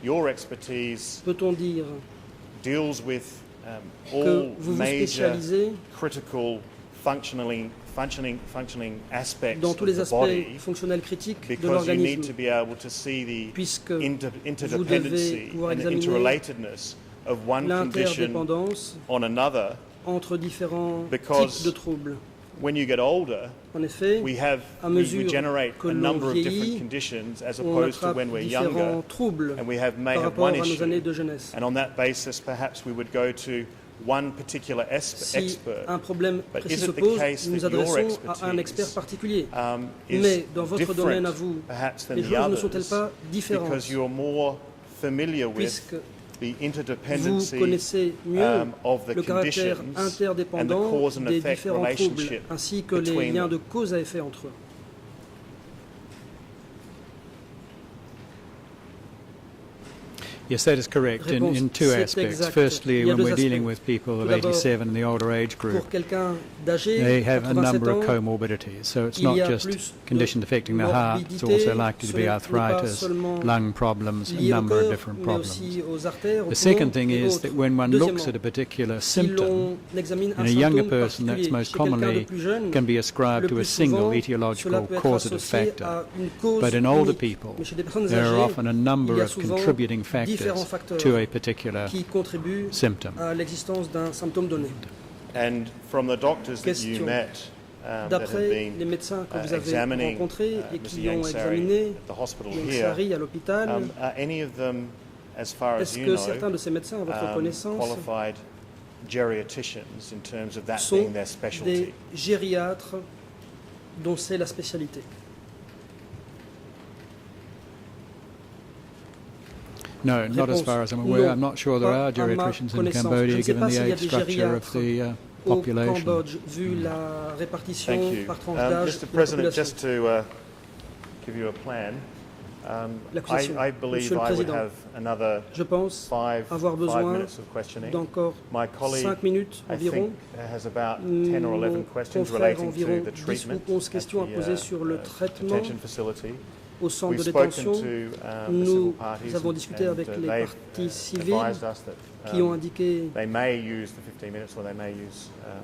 your expertise peut-on dire deals with que all vous vous major spécialisez critical functioning aspects dans of tous les the aspects body, fonctionnels critiques de because you need l'organisme, to be able to see the puisque interdependency pouvoir and the examiner interrelatedness of one condition l'interdépendance on another. entre différents Because types de troubles. When you get older, En effet, à mesure we generate que a l'on number of different vieillit, conditions as on opposed to attrape when we're younger, différents troubles and we may par have rapport one à nos années issue. de jeunesse. And on that basis, perhaps we would go to one particular Si expert. un problème But précis is se it the pose, case nous nous that your adressons à un expert expertise particulier. is Mais dans votre domaine à different, vous, perhaps, than les the choses ne others, sont-elles pas différentes because you're more familiar with puisque the vous interdependency connaissez mieux of the le caractère conditions and the interdépendant cause and des effect différents troubles, relationship ainsi que les between liens them. de cause à effet entre eux. Yes, that is correct in two aspects. Firstly, when we're dealing with people of 87 in the older age group, they have a number of comorbidities. So it's not just conditions affecting the heart, it's also likely to be arthritis, lung problems, a number of different problems. The second thing is that when one looks at a particular symptom, in a younger person that's most commonly can be ascribed to a single etiological causative factor. But in older people, there are often a number of contributing factors to a particular symptom. And from the doctors that you met that have been examining Mr. Yangsari at the hospital here, are any of them, as far as you know, qualified geriatricians in terms of that being their specialty? Gériatres dont c'est la spécialité. No, not as far as I'm aware. I'm not sure there are geriatricians in Cambodia, given the age structure of the population. Thank you. Mr. President, just to give you a plan, I believe I would have another 5 minutes of questioning. My colleague, I think, has about 10 or 11 questions relating to the treatment at the detention facility. Au centre de détention, nous avons discuté avec les parties civiles qui ont indiqué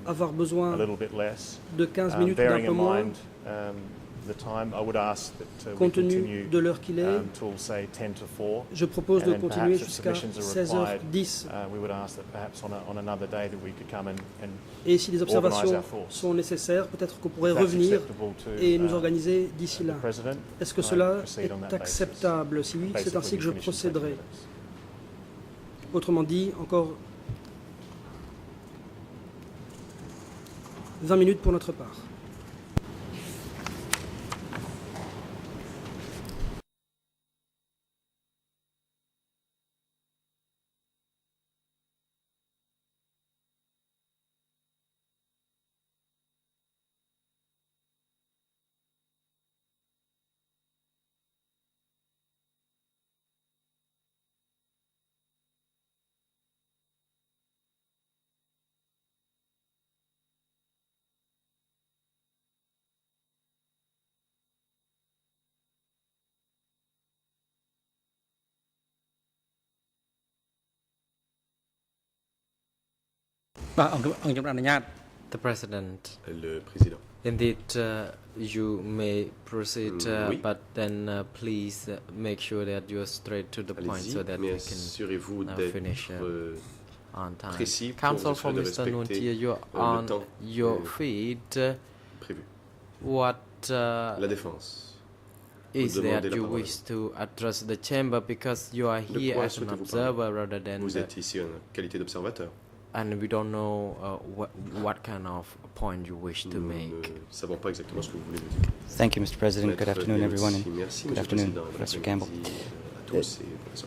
avoir besoin de 15 minutes d'un peu moins. Compte tenu de l'heure qu'il est, je propose de continuer jusqu'à 16h10. Et si des observations sont nécessaires, peut-être qu'on pourrait revenir et nous organiser d'ici là. Est-ce que cela est acceptable? Si oui, c'est ainsi que je procéderai. Autrement dit, encore 20 minutes pour notre part. The President. Le Président. Indeed, you may proceed, but then please make sure that you are straight to the point so that we can finish on time. Counsel for Mr. Nuntia, you are on your feet. What is that you wish to address the chamber, because you are here as an observer rather than... Vous êtes ici en qualité d'observateur. And we don't know what kind of point you wish to make. Thank you, Mr. President. Good afternoon, everyone, and good afternoon, Professor Campbell.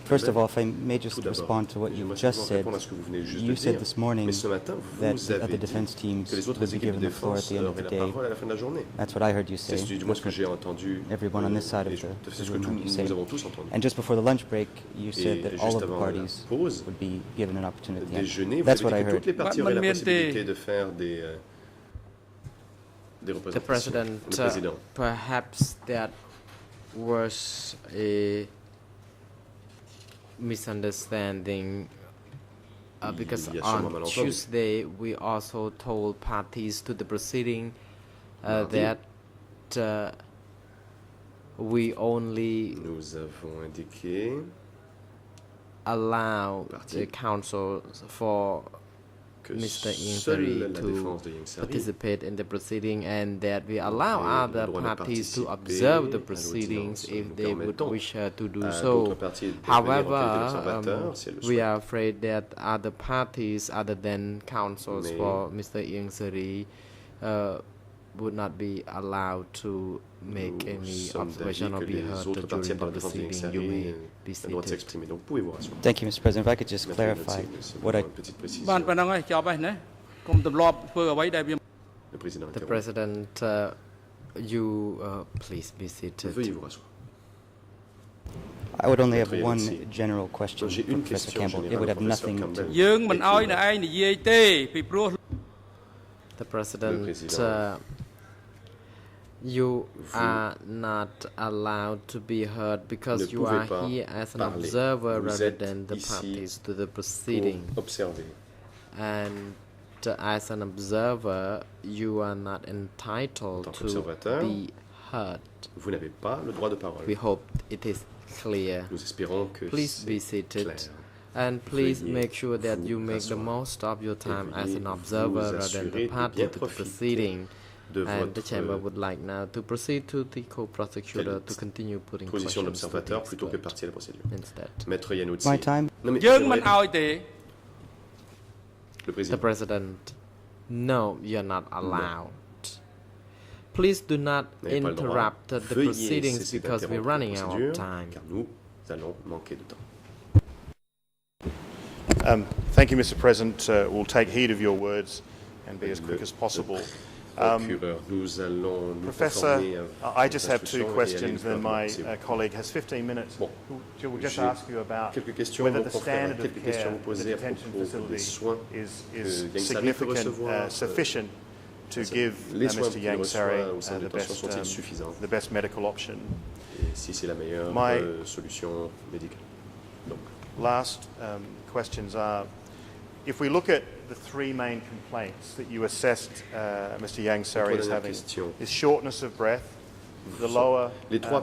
First of all, if I may just respond to what you just said. You said this morning that the other defense teams would be given the floor at the end of the day. That's what I heard you say. Everyone on this side of the room heard you say. And just before the lunch break, you said that all of the parties would be given an opportunity at the end. That's what I heard. The President, perhaps that was a misunderstanding, because on Tuesday we also told parties to the proceeding that we only allow the counsel for Mr. Yangsari to participate in the proceeding, and that we allow other parties to observe the proceedings if they would wish to do so. However, we are afraid that other parties other than counsels for Mr. Yangsari would not be allowed to make any observation or be heard during the proceeding. You may be seated. Thank you, Mr. President. If I could just clarify what I... The President, you please be seated. I would only have one general question for Professor Campbell. It would have nothing to... The President, you are not allowed to be heard because you are here as an observer rather than the parties to the proceeding. And as an observer, you are not entitled to be heard. Vous n'avez pas le droit de parole. We hope it is clear. Nous espérons que please be seated. And please make sure that you make the most of your time as an observer rather than the party to the proceeding. And the Chamber would like now to proceed to the co-prosecutor to continue putting position questions d'observateur plutôt que partie à la procédure. Instead. Maître Iannuzzi. My time? The President, no, you're not allowed. Please do not interrupt the proceedings because we're running out of time. Car nous allons manquer de temps. Thank you, Mr. President. We'll take heed of your words and be as quick as possible. Professor, I just have two questions, then my colleague has 15 minutes. We'll just ask you about whether the standard of care in the detention facility is significant, sufficient to give Mr. Yang Sari the best medical option. My last questions are, if we look at the three main complaints that you assessed Mr. Yang Sari is having, is shortness of breath, the lower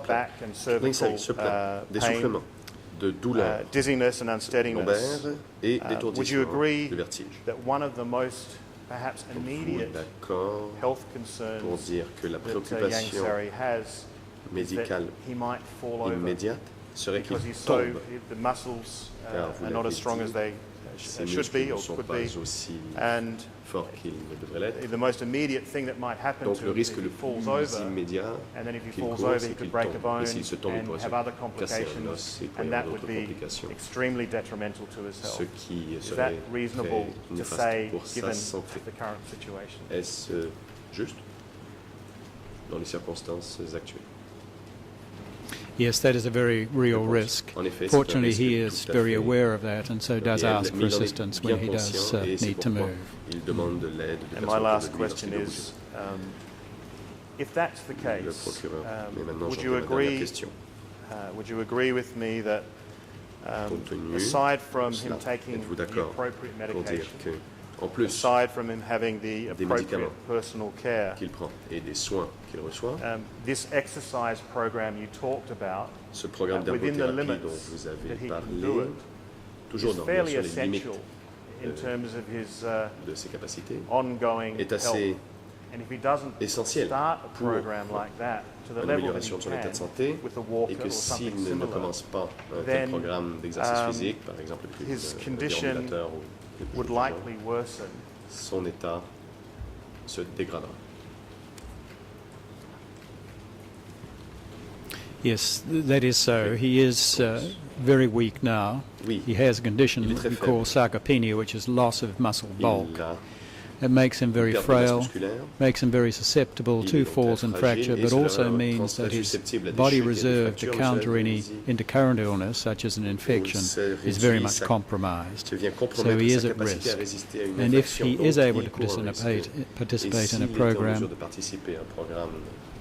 back and cervical pain, dizziness and unsteadiness. Would you agree that one of the most perhaps immediate health concerns that Yang Sari has is that he might fall over because he's so, the muscles are not as strong as they should be or could be, and the most immediate thing that might happen to him is if he falls over, and then if he falls over he could break a bone and have other complications, and that would be extremely detrimental to his health. Is that reasonable to say given the current situation? Est-ce juste dans les circonstances actuelles? Yes, that is a very real risk. Fortunately, he is very aware of that and so does ask for assistance when he does need to move. And my last question is, if that's the case, would you agree with me that aside from him taking the appropriate medication, aside from him having the appropriate personal care, this exercise program you talked about, within the limits that he can do it, is fairly essential in terms of his ongoing health. And if he doesn't start a program like that to the level that he can, with a walker or something similar, then his condition would likely worsen. Son état se dégradera. Yes, that is so. He is very weak now. He has a condition we call sarcopenia, which is loss of muscle bulk. It makes him very frail, makes him very susceptible to falls and fracture, but also means that his body reserve to counter any intercurrent illness, such as an infection, is very much compromised. So he is at risk. And if he is able to participate in a program,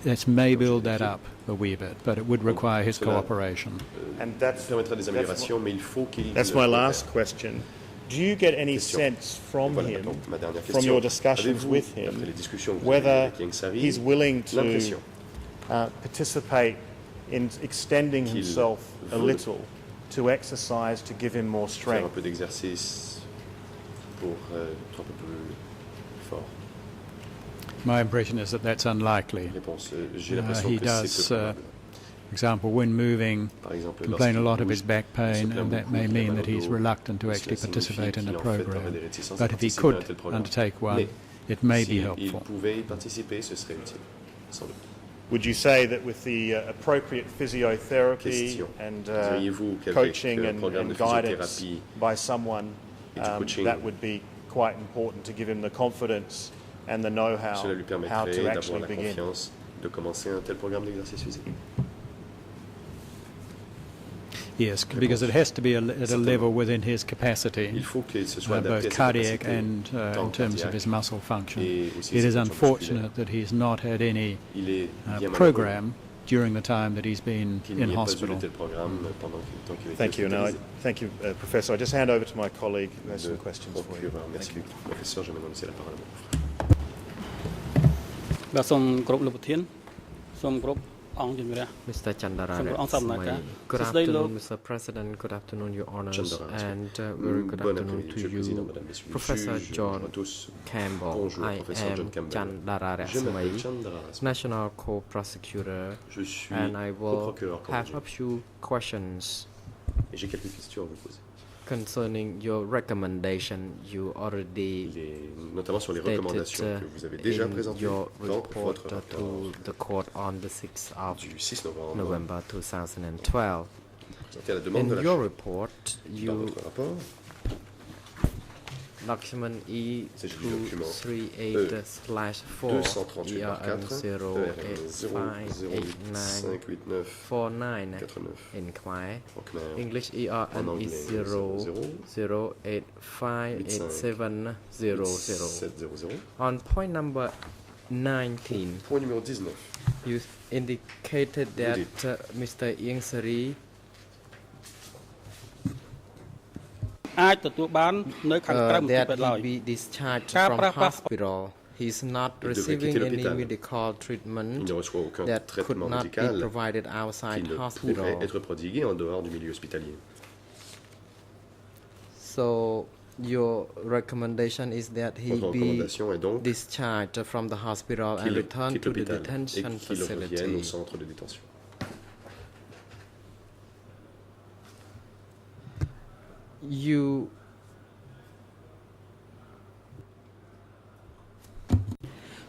that may build that up a wee bit, but it would require his cooperation. And that's my last question. Do you get any sense from him, from your discussions with him, whether he's willing to participate in extending himself a little to exercise to give him more strength? My impression is that that's unlikely. He does, for example, when moving, complain a lot of his back pain, and that may mean that he's reluctant to actually participate in a program. But if he could undertake one, it may be helpful. Would you say that with the appropriate physiotherapy and coaching and guidance by someone, that would be quite important to give him the confidence and the know-how how to actually begin? Yes, because it has to be at a level within his capacity, both cardiac and in terms of his muscle function. It is unfortunate that he's not had any program during the time that he's been in hospital. Thank you. Now, thank you, Professor. I just hand over to my colleague who has some questions for you. Thank you. បាទសូមគោរពលោកប្រធានសូមគោរពអង្គជំនះ Mr. Chandarara, good afternoon, Mr. President. Good afternoon, Your Honours, and very good afternoon to you, Professor John Campbell. I am Chandarara Smai, National Co-Prosecutor, and I will have a few questions concerning your recommendation. You already notamment sur les recommandations que vous avez déjà présentées your dans report votre to the court on the 6th of du 6 novembre November 2012. à la demande In de la your Chambre. report, Dans you votre rapport, document s'agit du document E238/4 238/4 in Khmer, en Khmer, English en ERN anglais is 008587000. On point number 19, point numéro 19. you indicated that Mr. Ieng Sary អាចទទួលបាននៅខាងក្រៅមន្ទីរពេទ្យ that ឡើយ he be discharged Car from pra- hospital. He's not devrait receiving quitter any l'hôpital. medical treatment Il ne reçoit aucun that could traitement not be médical provided qui outside ne pourrait hospital. être prodigué en dehors du milieu hospitalier. So your recommendation is that he Votre be recommandation est donc discharged from the hospital and qu'il return quitte to the l'hôpital et detention qu'il revienne au facility. centre de détention. You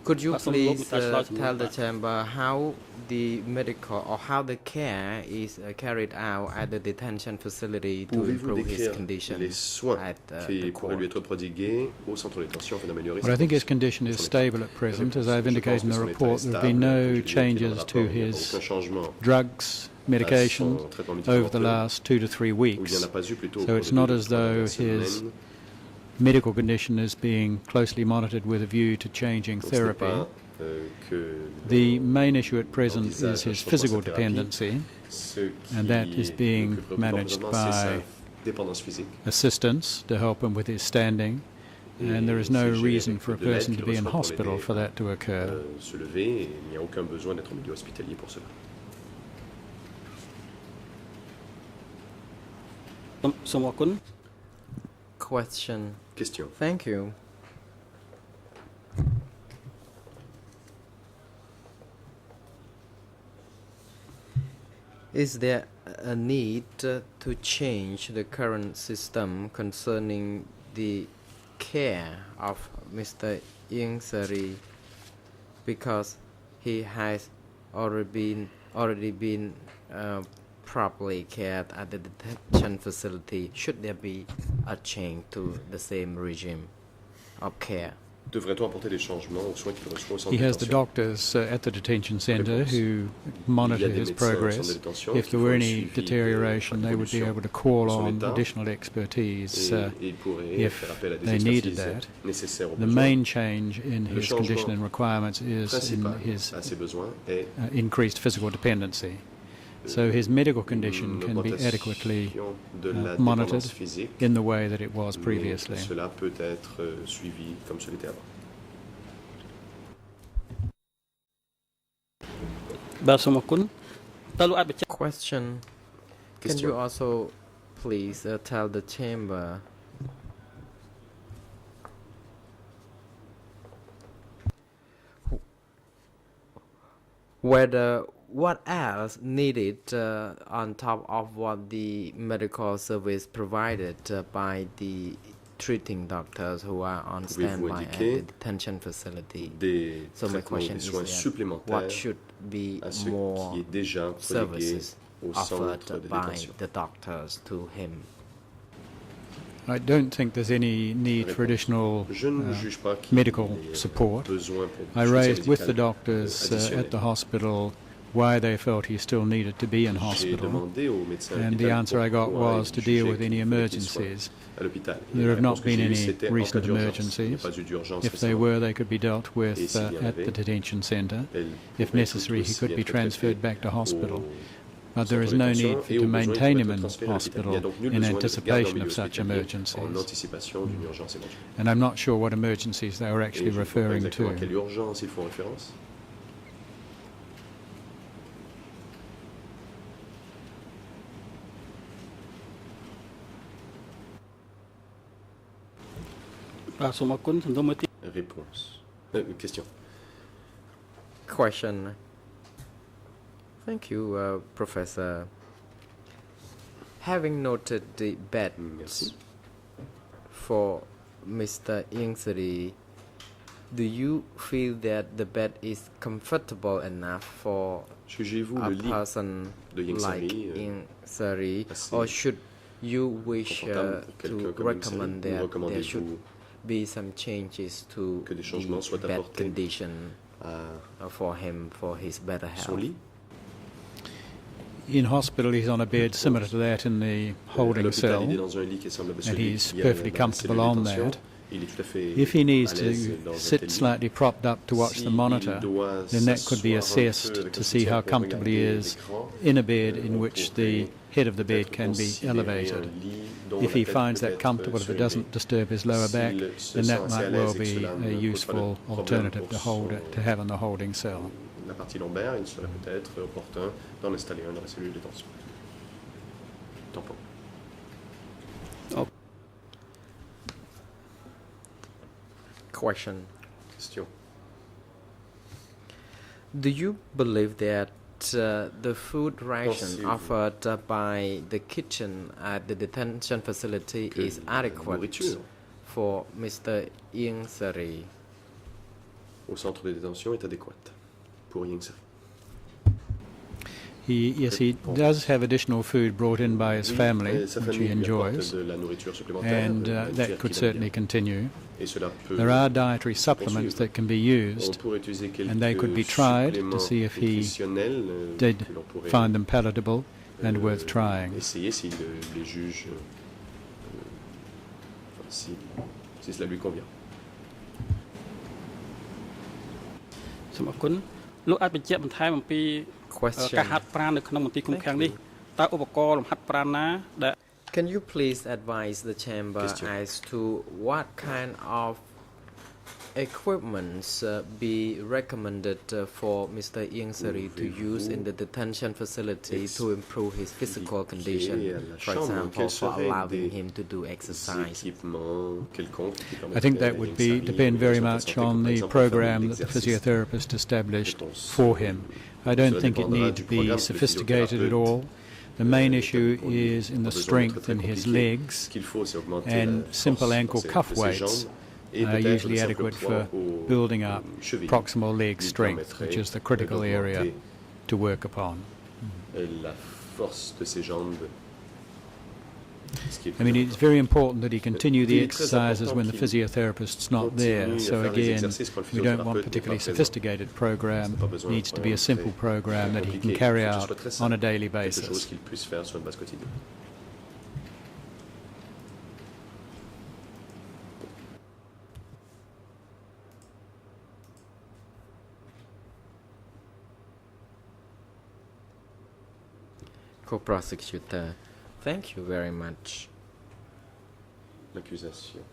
could you please tell the chamber how the medical or how the care is carried out at the detention facility to Pouvez-vous improve his décrire condition les soins at the qui pourraient lui court? être prodigués au centre de détention afin d'améliorer Well, I think his condition? condition is stable at present. As I've indicated in the Je pense que son report, état there est have been stable. no Comme je l'ai écrit dans le changes rapport, to il n'y a his aucun changement drugs, medication à son traitement over the médicamenteux, last 2 to 3 où il n'y weeks. en a pas eu plutôt au So cours it's des not 2 as ou 3 though dernières his semaines. medical condition is being closely monitored with a view to changing Donc, ce n'est therapy. pas, que The main issue at present envisage is his son physical post-thérapie. dependency, ce and qui that is being le préoccupe managed présentement, c'est by sa dépendance physique. assistance to help him with his standing, and there is no c'est géré reason avec for a de l'aide person qu'il to be in reçoit pour hospital l'aider for that to occur. Se lever, et il n'y a aucun besoin d'être en milieu hospitalier pour cela. សូមអរគុណ Question. Question. Thank you. Is there a need to change the current system concerning the care of Mr. Ieng Sary because he has already been properly cared at the detention facility? Should there be a change to the same regime of care? Devrait-on apporter des changements aux soins qu'il reçoit au centre He de has the détention? doctors at the detention centre who monitor his progress. If there were any deterioration, they would be able to call on additional expertise Et il pourrait if faire appel à des they needed expertises that. nécessaires aux The besoins. main change in his changement condition and requirements is in Principal his à ses besoins est increased physical dependency. So his medical condition can be adequately de la monitored dépendance physique, in the way that it was mais previously. cela peut être suivi comme ce l'était avant. បាទសូមអរគុណតើលោកអាចបញ្ជាក់ Question. Can Question. you also please tell the chamber whether what else needed on top of what the medical service provided by the treating doctors who are on Pouvez-vous standby at indiquer the detention facility? Des So my traitements ou question des is soins that supplémentaires what should be à ce more qui est déjà prodigué services au centre de offered by détention. the doctors to him? I don't think there's any need for additional Je ne juge pas qu'il medical y ait support. besoin pour I soutien raised with the médical doctors additionnel. at the hospital why they felt he still needed to be in hospital, and the answer I got was to deal with any emergencies. There have not been any recent emergencies. If they were, they could be dealt with at the detention centre. If necessary, he could be transferred back to hospital. But there is no need to maintain him in hospital in anticipation of such emergencies. And I'm not sure what emergencies they were actually referring to. Réponse. Question. Question. Thank you, Professor. Having noted the beds for Mr. Ieng Sary, do you feel that the bed is comfortable enough for a person like Ieng Sary, or should you wish to recommend that there should be some changes to the bed condition for him, for his better health? In hospital, he's on a bed similar to that in the holding cell, and he's perfectly comfortable on that. If he needs to sit slightly propped up to watch the monitor, then that could be assessed to see how comfortable he is in a bed in which the head of the bed can be elevated. If he finds that comfortable, if it doesn't disturb his lower back, then that might well be a useful alternative to have in the holding cell. La partie lombaire, il serait peut-être opportun d'en installer un dans la cellule de tension. Tampon. Question. Question. Do you believe that the food ration offered by the kitchen at the detention facility is adequate for Mr. Ieng Sary? Au centre de détention est adéquate pour Ieng Sary. Yes, he does have additional food brought in by his family, which he enjoys, and that could certainly continue. There are dietary supplements that can be used, and they could be tried to see if he did find them palatable and worth trying. Essayer si les juges, si cela lui convient. សូមអរគុណលោកអាចបញ្ជាក់បន្ថែមអំពីការហាត់ប្រាណនៅក្នុងមន្ទីរឃុំឃាំងនេះតើឧបករណ៍លំហាត់ប្រាណណាដែល Can you please advise the chamber as to what kind of equipments be recommended for Mr. Ieng Sary to use in the detention facility to improve his physical condition, for example, for allowing him to do exercise? I think that would depend very much on the program that the physiotherapist established for him. I don't think it needs to be sophisticated at all. The main issue is in the strength in his legs, and simple ankle cuff weights are usually adequate for building up proximal leg strength, which is the critical area to work upon. I mean, it's very important that he continue the exercises when the physiotherapist's not there. So again, we don't want a particularly sophisticated program. It needs to be a simple program that he can carry out on a daily basis. Co-prosecutor, thank you very much. L'accusation.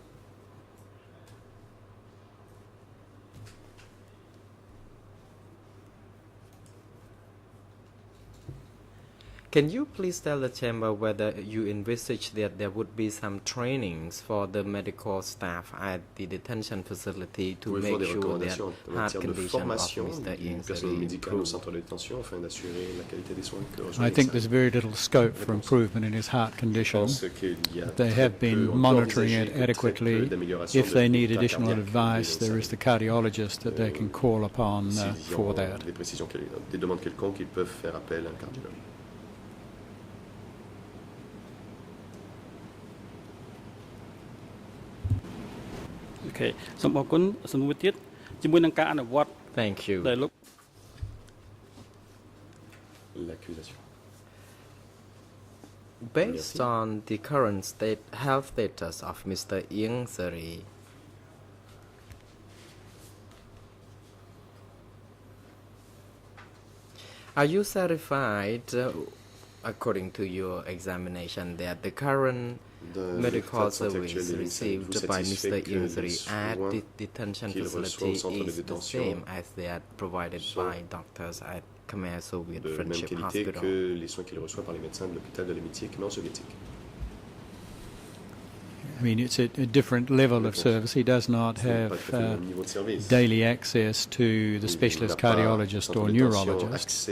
Can you please tell the chamber whether you envisage that there would be some trainings for the medical staff at the detention facility to make sure that heart condition of Mr. Ieng Sary improves? I think there's very little scope for improvement in his heart condition. They have been monitoring it adequately. If they need additional advice, there is the cardiologist that they can call upon for that. Okay. សូមអរគុណសំណួរទៀតជាមួយនឹងការអនុវត្ត Thank you. ដែលលោក L'accusation. Based on the current health status of Mr. Ieng Sary, are you satisfied, according to your examination, that the current medical service received by Mr. Ieng Sary at the detention facility is the same as that provided by doctors at Khmer Soviet Friendship Hospital? Que les soins qu'il reçoit par les médecins de l'hôpital de l'amitié khmer soviétique. I mean, it's a different level of service. He does not have daily access to the specialist cardiologist or neurologist,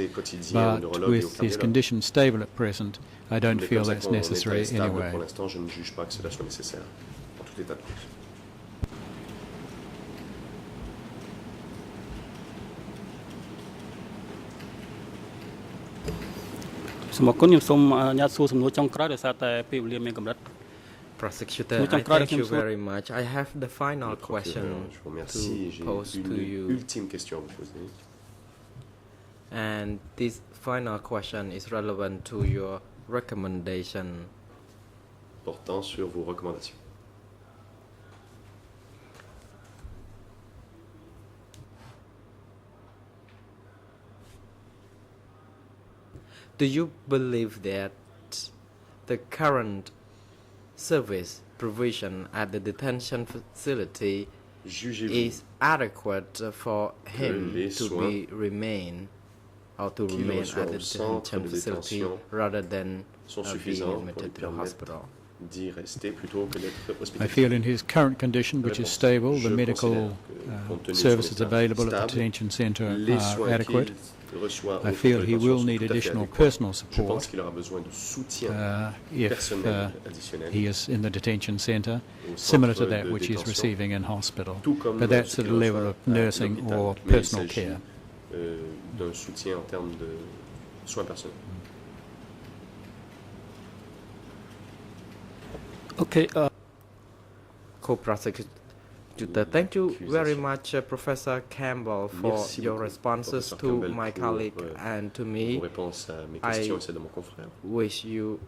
but with his condition stable at present, I don't feel that's necessary anyway. Pour l'instant, je ne juge pas que cela soit nécessaire, en tout état de cause. Prosecutor, I thank you very much. I have the final question to pose to you. And this final question is relevant to your recommendation. Portant sur vos recommandations. Do you believe that the current service provision at the detention facility is adequate for him to remain at the detention facility rather than being admitted to the hospital? I feel in his current condition, which is stable, the medical services available at the detention centre are adequate. I feel he will need additional personal support if he is in the detention centre, similar to that which he's receiving in hospital. But that's at a level of nursing or personal care. Okay. Co-prosecutor, thank you very much, Professor Campbell, for your responses to my colleague and to me. I wish you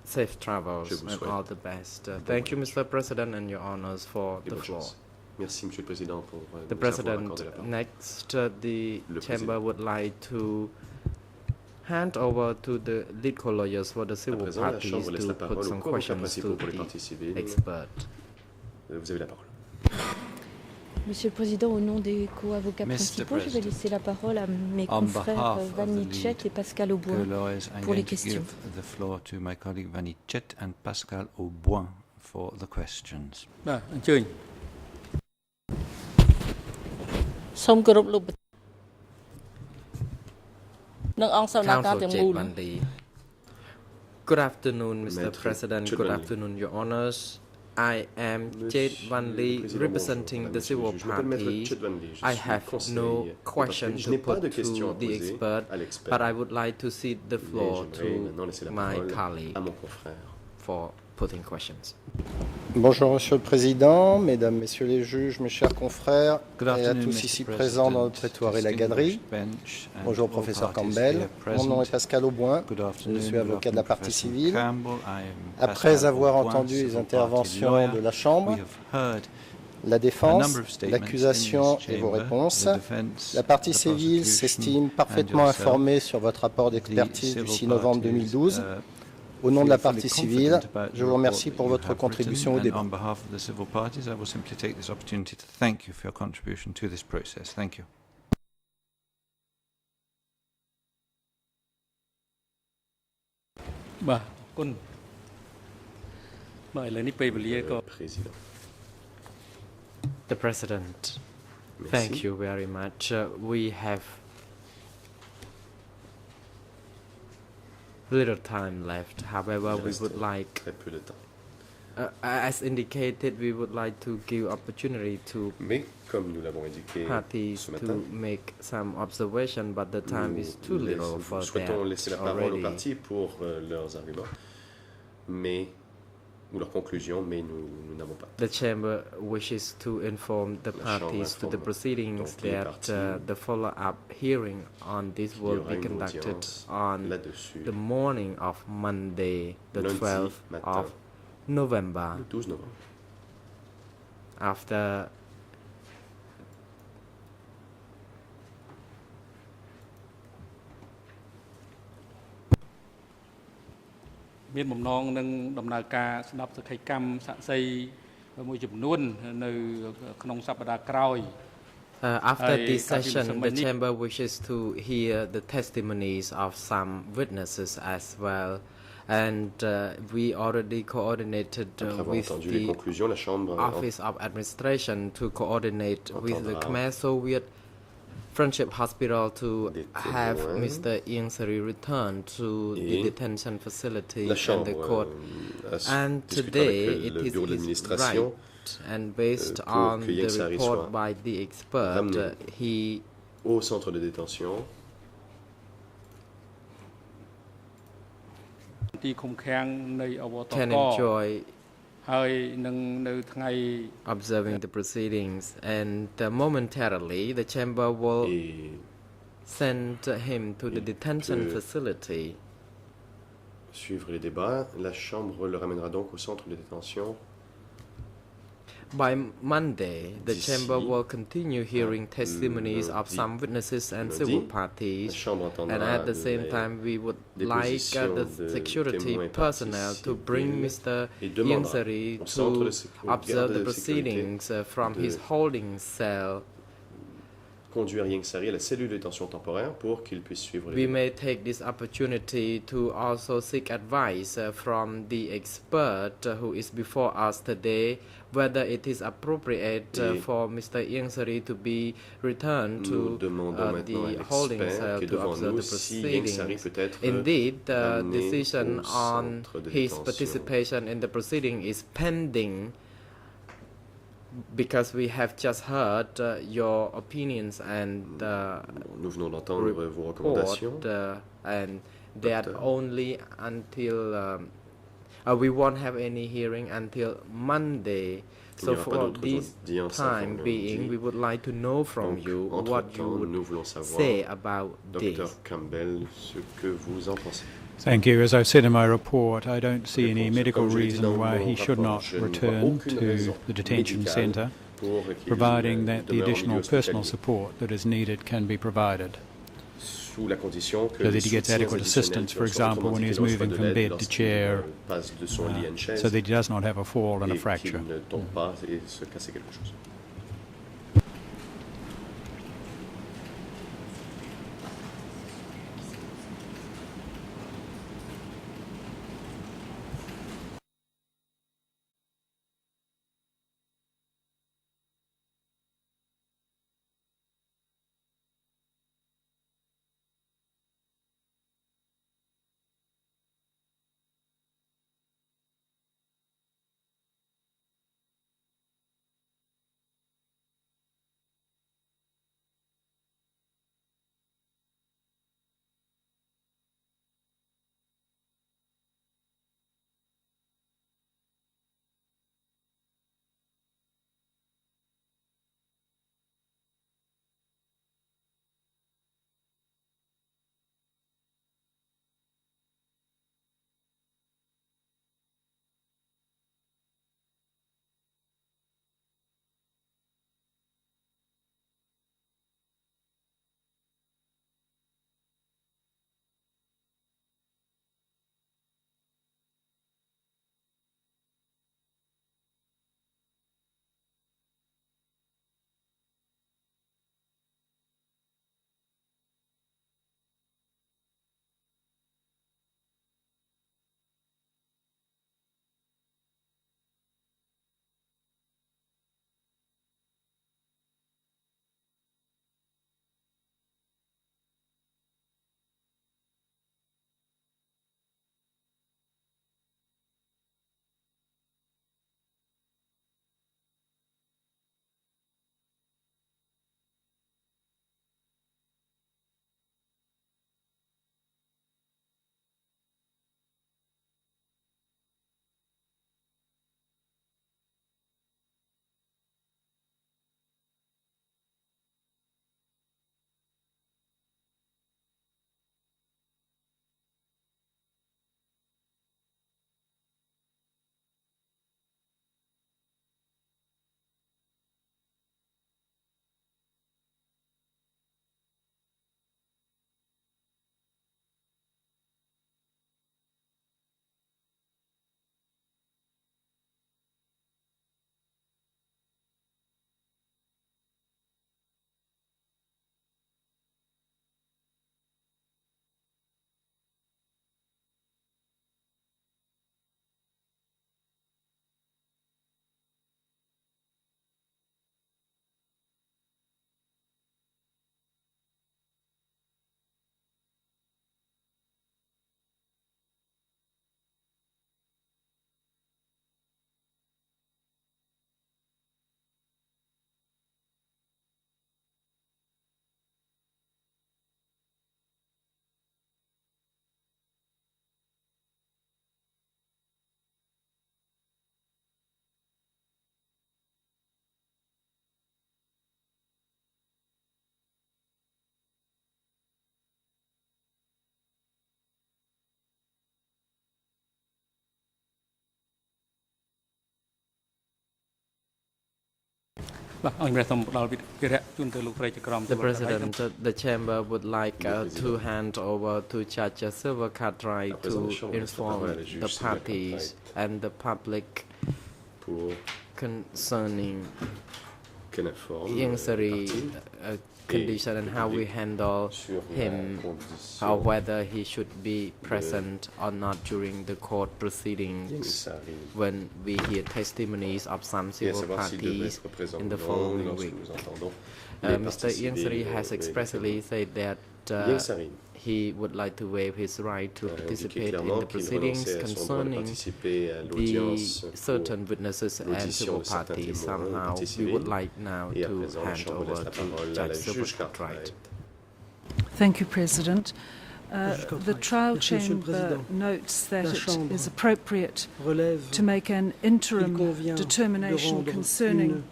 safe travels and all the best. Thank you, Mr. President, and your honors for the floor. Merci, Monsieur le Président, pour the President, next, the Chamber would like to hand over to the lead co-lawyers for the civil parties to put some questions to the expert. Vous avez la parole. Monsieur le Président, au nom des co-avocats principaux, je vais laisser la parole à mes confrères Vanitchet et Pascal Auboin pour les questions. The floor to my colleague Vanitchet and Pascal Auboin for the questions. អញ្ជើញ សូមគោរពលោក Good afternoon, Mr. President. Good afternoon, Your Honors. I am Chet Van Lee, representing the civil party. I have no question to put to the expert, but I would like to cede the floor to my colleague for putting questions. Bonjour Monsieur le Président, Mesdames, Messieurs les juges, mes chers confrères et à tous ici présents dans le prétoire et la galerie. Bonjour Professeur Campbell, mon nom est Pascal Auboin, je suis avocat de la partie civile. Après avoir entendu les interventions de la Chambre, la défense, l'accusation et vos réponses, la partie civile s'estime parfaitement informée sur votre rapport d'expertise du 6 novembre 2012. Au nom de la partie civile, je vous remercie pour votre contribution au débat. The President, thank you very much. We have little time left. However, we would like, as indicated, we would like to give opportunity to parties to make some observation, but the time is too little for that already. ou leurs conclusions, mais nous n'avons pas. The Chamber wishes to inform the parties to the proceedings that the follow-up hearing on this will be conducted on the morning of Monday, the 12th of November. Le 12 novembre. After After this session, the Chamber wishes to hear the testimonies of some witnesses as well. And we already coordinated with the Office of Administration to coordinate with the Khmer Soviet Friendship Hospital to have Mr. Ieng Sary return to the detention facility and the court. And today it is his right, and based on the report by the expert, he au centre de détention can enjoy observing the proceedings, and momentarily the chamber will send him to the detention facility. Suivre les débats, la chambre le ramènera donc au centre de détention. By Monday, the chamber will continue hearing testimonies of some witnesses and civil parties, and at the same time we would like the security personnel to bring Mr. Ieng Sary to observe the proceedings from his holding cell. Conduire Ieng Sary à la cellule de détention temporaire pour qu'il puisse suivre les We may take this opportunity to also seek advice from the expert who is before us today, whether it is appropriate for Mr. Ieng Sary to be returned to the holding cell to observe the proceedings. Indeed, the decision on his participation in the proceeding is pending, because we have just heard your opinions and nous venons d'entendre vos recommandations, and that only until we won't have any hearing until Monday. So for this time being, we would like to know from you what you would say about this. Dr. Campbell, ce que vous en pensez. Thank you. As I've said in my report, I don't see any medical reason why he should not return to the detention centre, providing that the additional personal support that is needed can be provided, so that he gets adequate assistance, for example, when he's moving from bed to chair, so that he does not have a fall and a fracture. President, the chamber would like to hand over to Judge Silva Cartwright to inform the parties and the public concerning Ieng Sary condition and how we handle him, or whether he should be present or not during the court proceedings when we hear testimonies of some civil parties in the following week. Mr. Ieng Sary has expressly said that he would like to waive his right to participate in the proceedings concerning the certain witnesses and civil parties. Somehow, we would like now to hand over to Judge Silva Cartwright. Thank you, President. The trial chamber notes that it is appropriate to make an interim determination concerning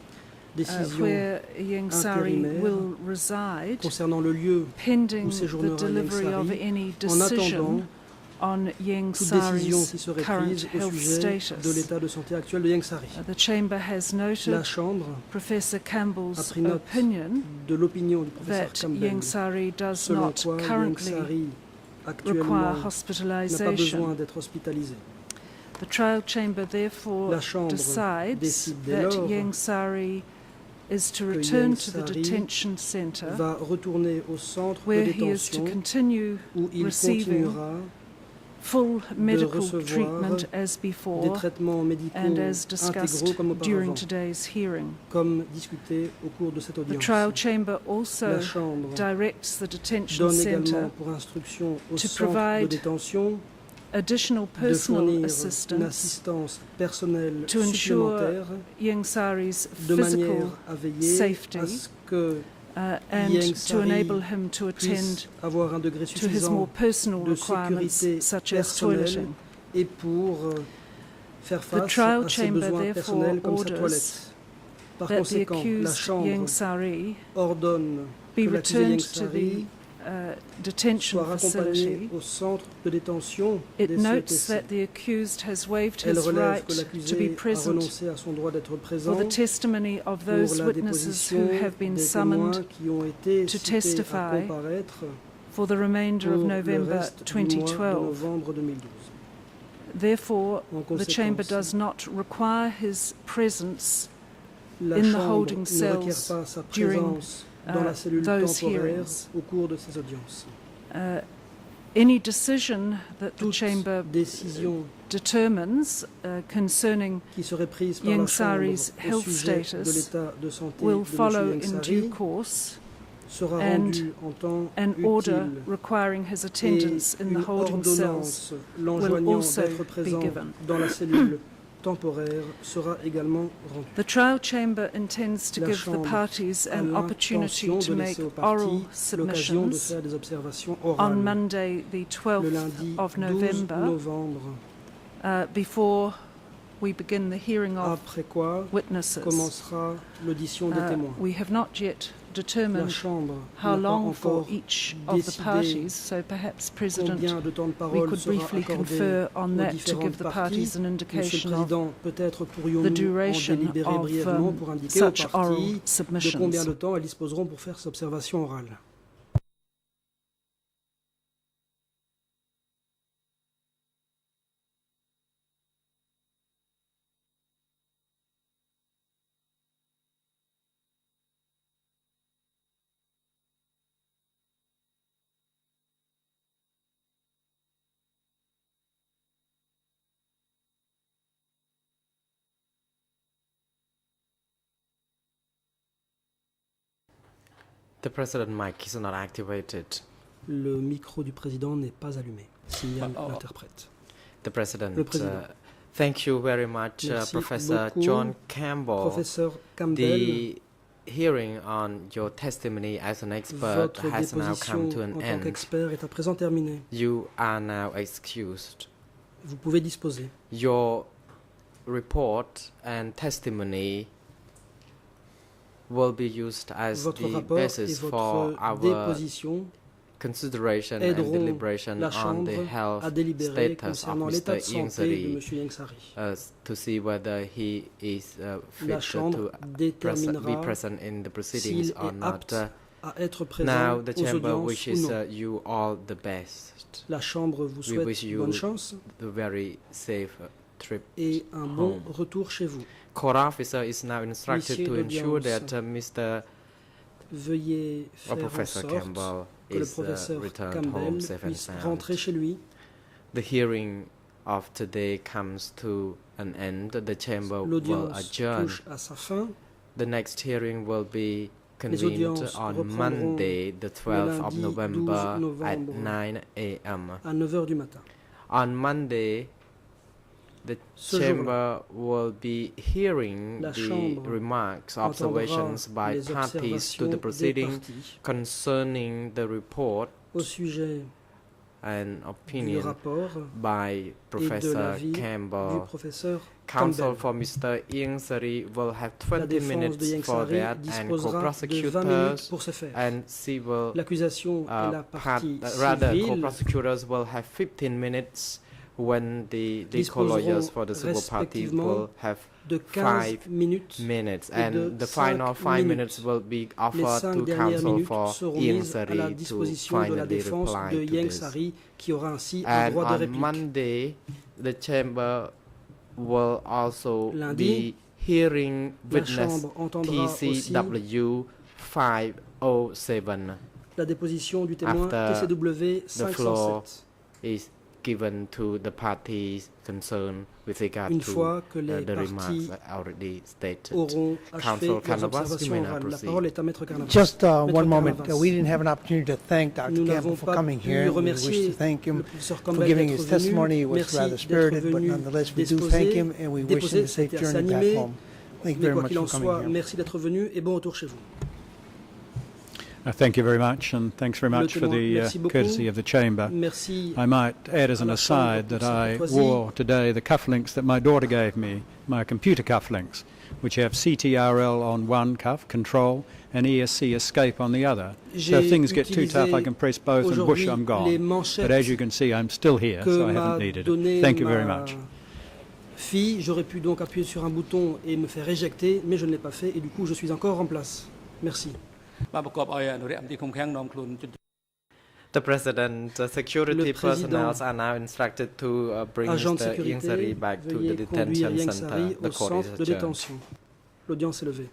where Ieng Sary will reside, pending the delivery of any decision on Ieng Sary's current health status. The Chamber has noted Professor Campbell's opinion that Ieng Sary does not currently require hospitalization. The trial chamber therefore decides that Ieng Sary is to return to the detention center, where he is to continue receiving full medical treatment as before and as discussed during today's hearing. The trial chamber also directs the detention center to provide additional personal assistance to ensure Ieng Sary's physical safety and to enable him to attend to his more personal requirements such as toileting. The trial chamber therefore orders that the accused Ieng Sary be returned to the detention facility. It notes that the accused has waived his right to be present for the testimony of those witnesses who have been summoned to testify for the remainder of November 2012. Therefore, the Chamber does not require his presence in the holding cells during those hearings. Any decision that the Chamber determines concerning Ieng Sary's health status will follow in due course, and an order requiring his attendance in the holding cells will also be given. The trial chamber intends to give the parties an opportunity to make oral submissions on Monday, the 12th of November, before we begin the hearing of witnesses. We have not yet determined how long for each of the parties, so perhaps, President, we could briefly confer on that to give the parties an indication of the duration of such oral submissions. The President mic is not activated. Le micro du président n'est pas allumé. Signale l'interprète. The President, thank you very much, Professor John Campbell. Professeur Campbell. The hearing on your testimony as an expert has now come to an end. Est à présent terminée. You are now excused. Vous pouvez disposer. Your report and testimony will be used as the basis for our consideration and deliberation on the health status of Mr. Ieng Sary to see whether he is fit to be present in the proceedings or not. Now the Chamber wishes you all the best. La Chambre vous We wish souhaite you bonne chance the very safe trip et un bon home. retour chez vous. Court officer is now instructed to ensure that Mr. Veuillez faire en Professor sorte Campbell que le is professeur returned Campbell home safe and puisse rentrer sound. chez lui. The hearing of today comes to an end. The Chamber will L'audience adjourn. touche à sa fin. The next hearing will be Les convened audiences on reprendront Monday, the 12th of lundi 12 November at novembre 9 a.m. à 9h du matin. On Monday, the Ce Chamber will be hearing La the Chambre remarks, entendra observations by les parties to the observations des proceeding parties concerning the report au sujet and du opinion rapport by et de Professor l'avis du Campbell. professeur Counsel Campbell. for Mr. Ieng Sary will have La 20 défense de minutes Ieng for Sary that, and disposera de 20 minutes co-prosecutors pour ce faire. and civil L'accusation et la partie rather civile co-prosecutors will have 15 minutes when the co-lawyers for the civil parties will have de 5 15 minutes minutes, et de and the final 5 5 minutes. minutes will be Les offered 5 to dernières counsel minutes for seront Ieng mises à la Sary to disposition de la finally défense de reply to Ieng this. Sary qui aura ainsi un And droit de on réplique. Monday, the Chamber will also Lundi, be hearing la witness Chambre entendra aussi TCW 507. la déposition du témoin After TCW the floor 507. is given to the parties concerned with regard Une to fois que les the remarks parties already stated. auront achevé Counsel leurs Carnavas, you observations may now orales. La proceed. parole est à Maître Carnavas. Just Maître one moment. Carnavas. We didn't have an opportunity to thank Dr. Nous Campbell n'avons for pas coming pu here. We wish remercier to thank him le professeur for Campbell giving d'être his venu. testimony. It was Merci rather d'être spirited, but venu nonetheless, we do déposer- thank him and we wish him a déposer, safe c'était assez journey back animé. home. Thank you Mais very quoi much qu'il en for soit, coming here. merci d'être venu et bon retour chez vous. Thank you very much, and thanks very much for the Merci beaucoup. courtesy of the Chamber. Merci. I might add as à an la Chambre aside pour that sa I courtoisie. wore today the cufflinks that my daughter gave me, my computer cufflinks, which have CTRL on one cuff, control, and ESC escape on the other. So if things get too tough, I can press both and whoosh, I'm les gone. manchettes But as you can see, I'm still here, que so I m'a haven't needed donné it. Thank you very ma much. fille, j'aurais pu donc appuyer sur un bouton et me faire éjecter, mais je ne l'ai pas fait et du coup je suis encore en place. Merci. The President, security personnel are now instructed to bring Agent de Mr. Ieng sécurité, Sary back to the veuillez conduire detention Ieng center. Sary The au court is centre de adjourned. détention. L'audience est levée.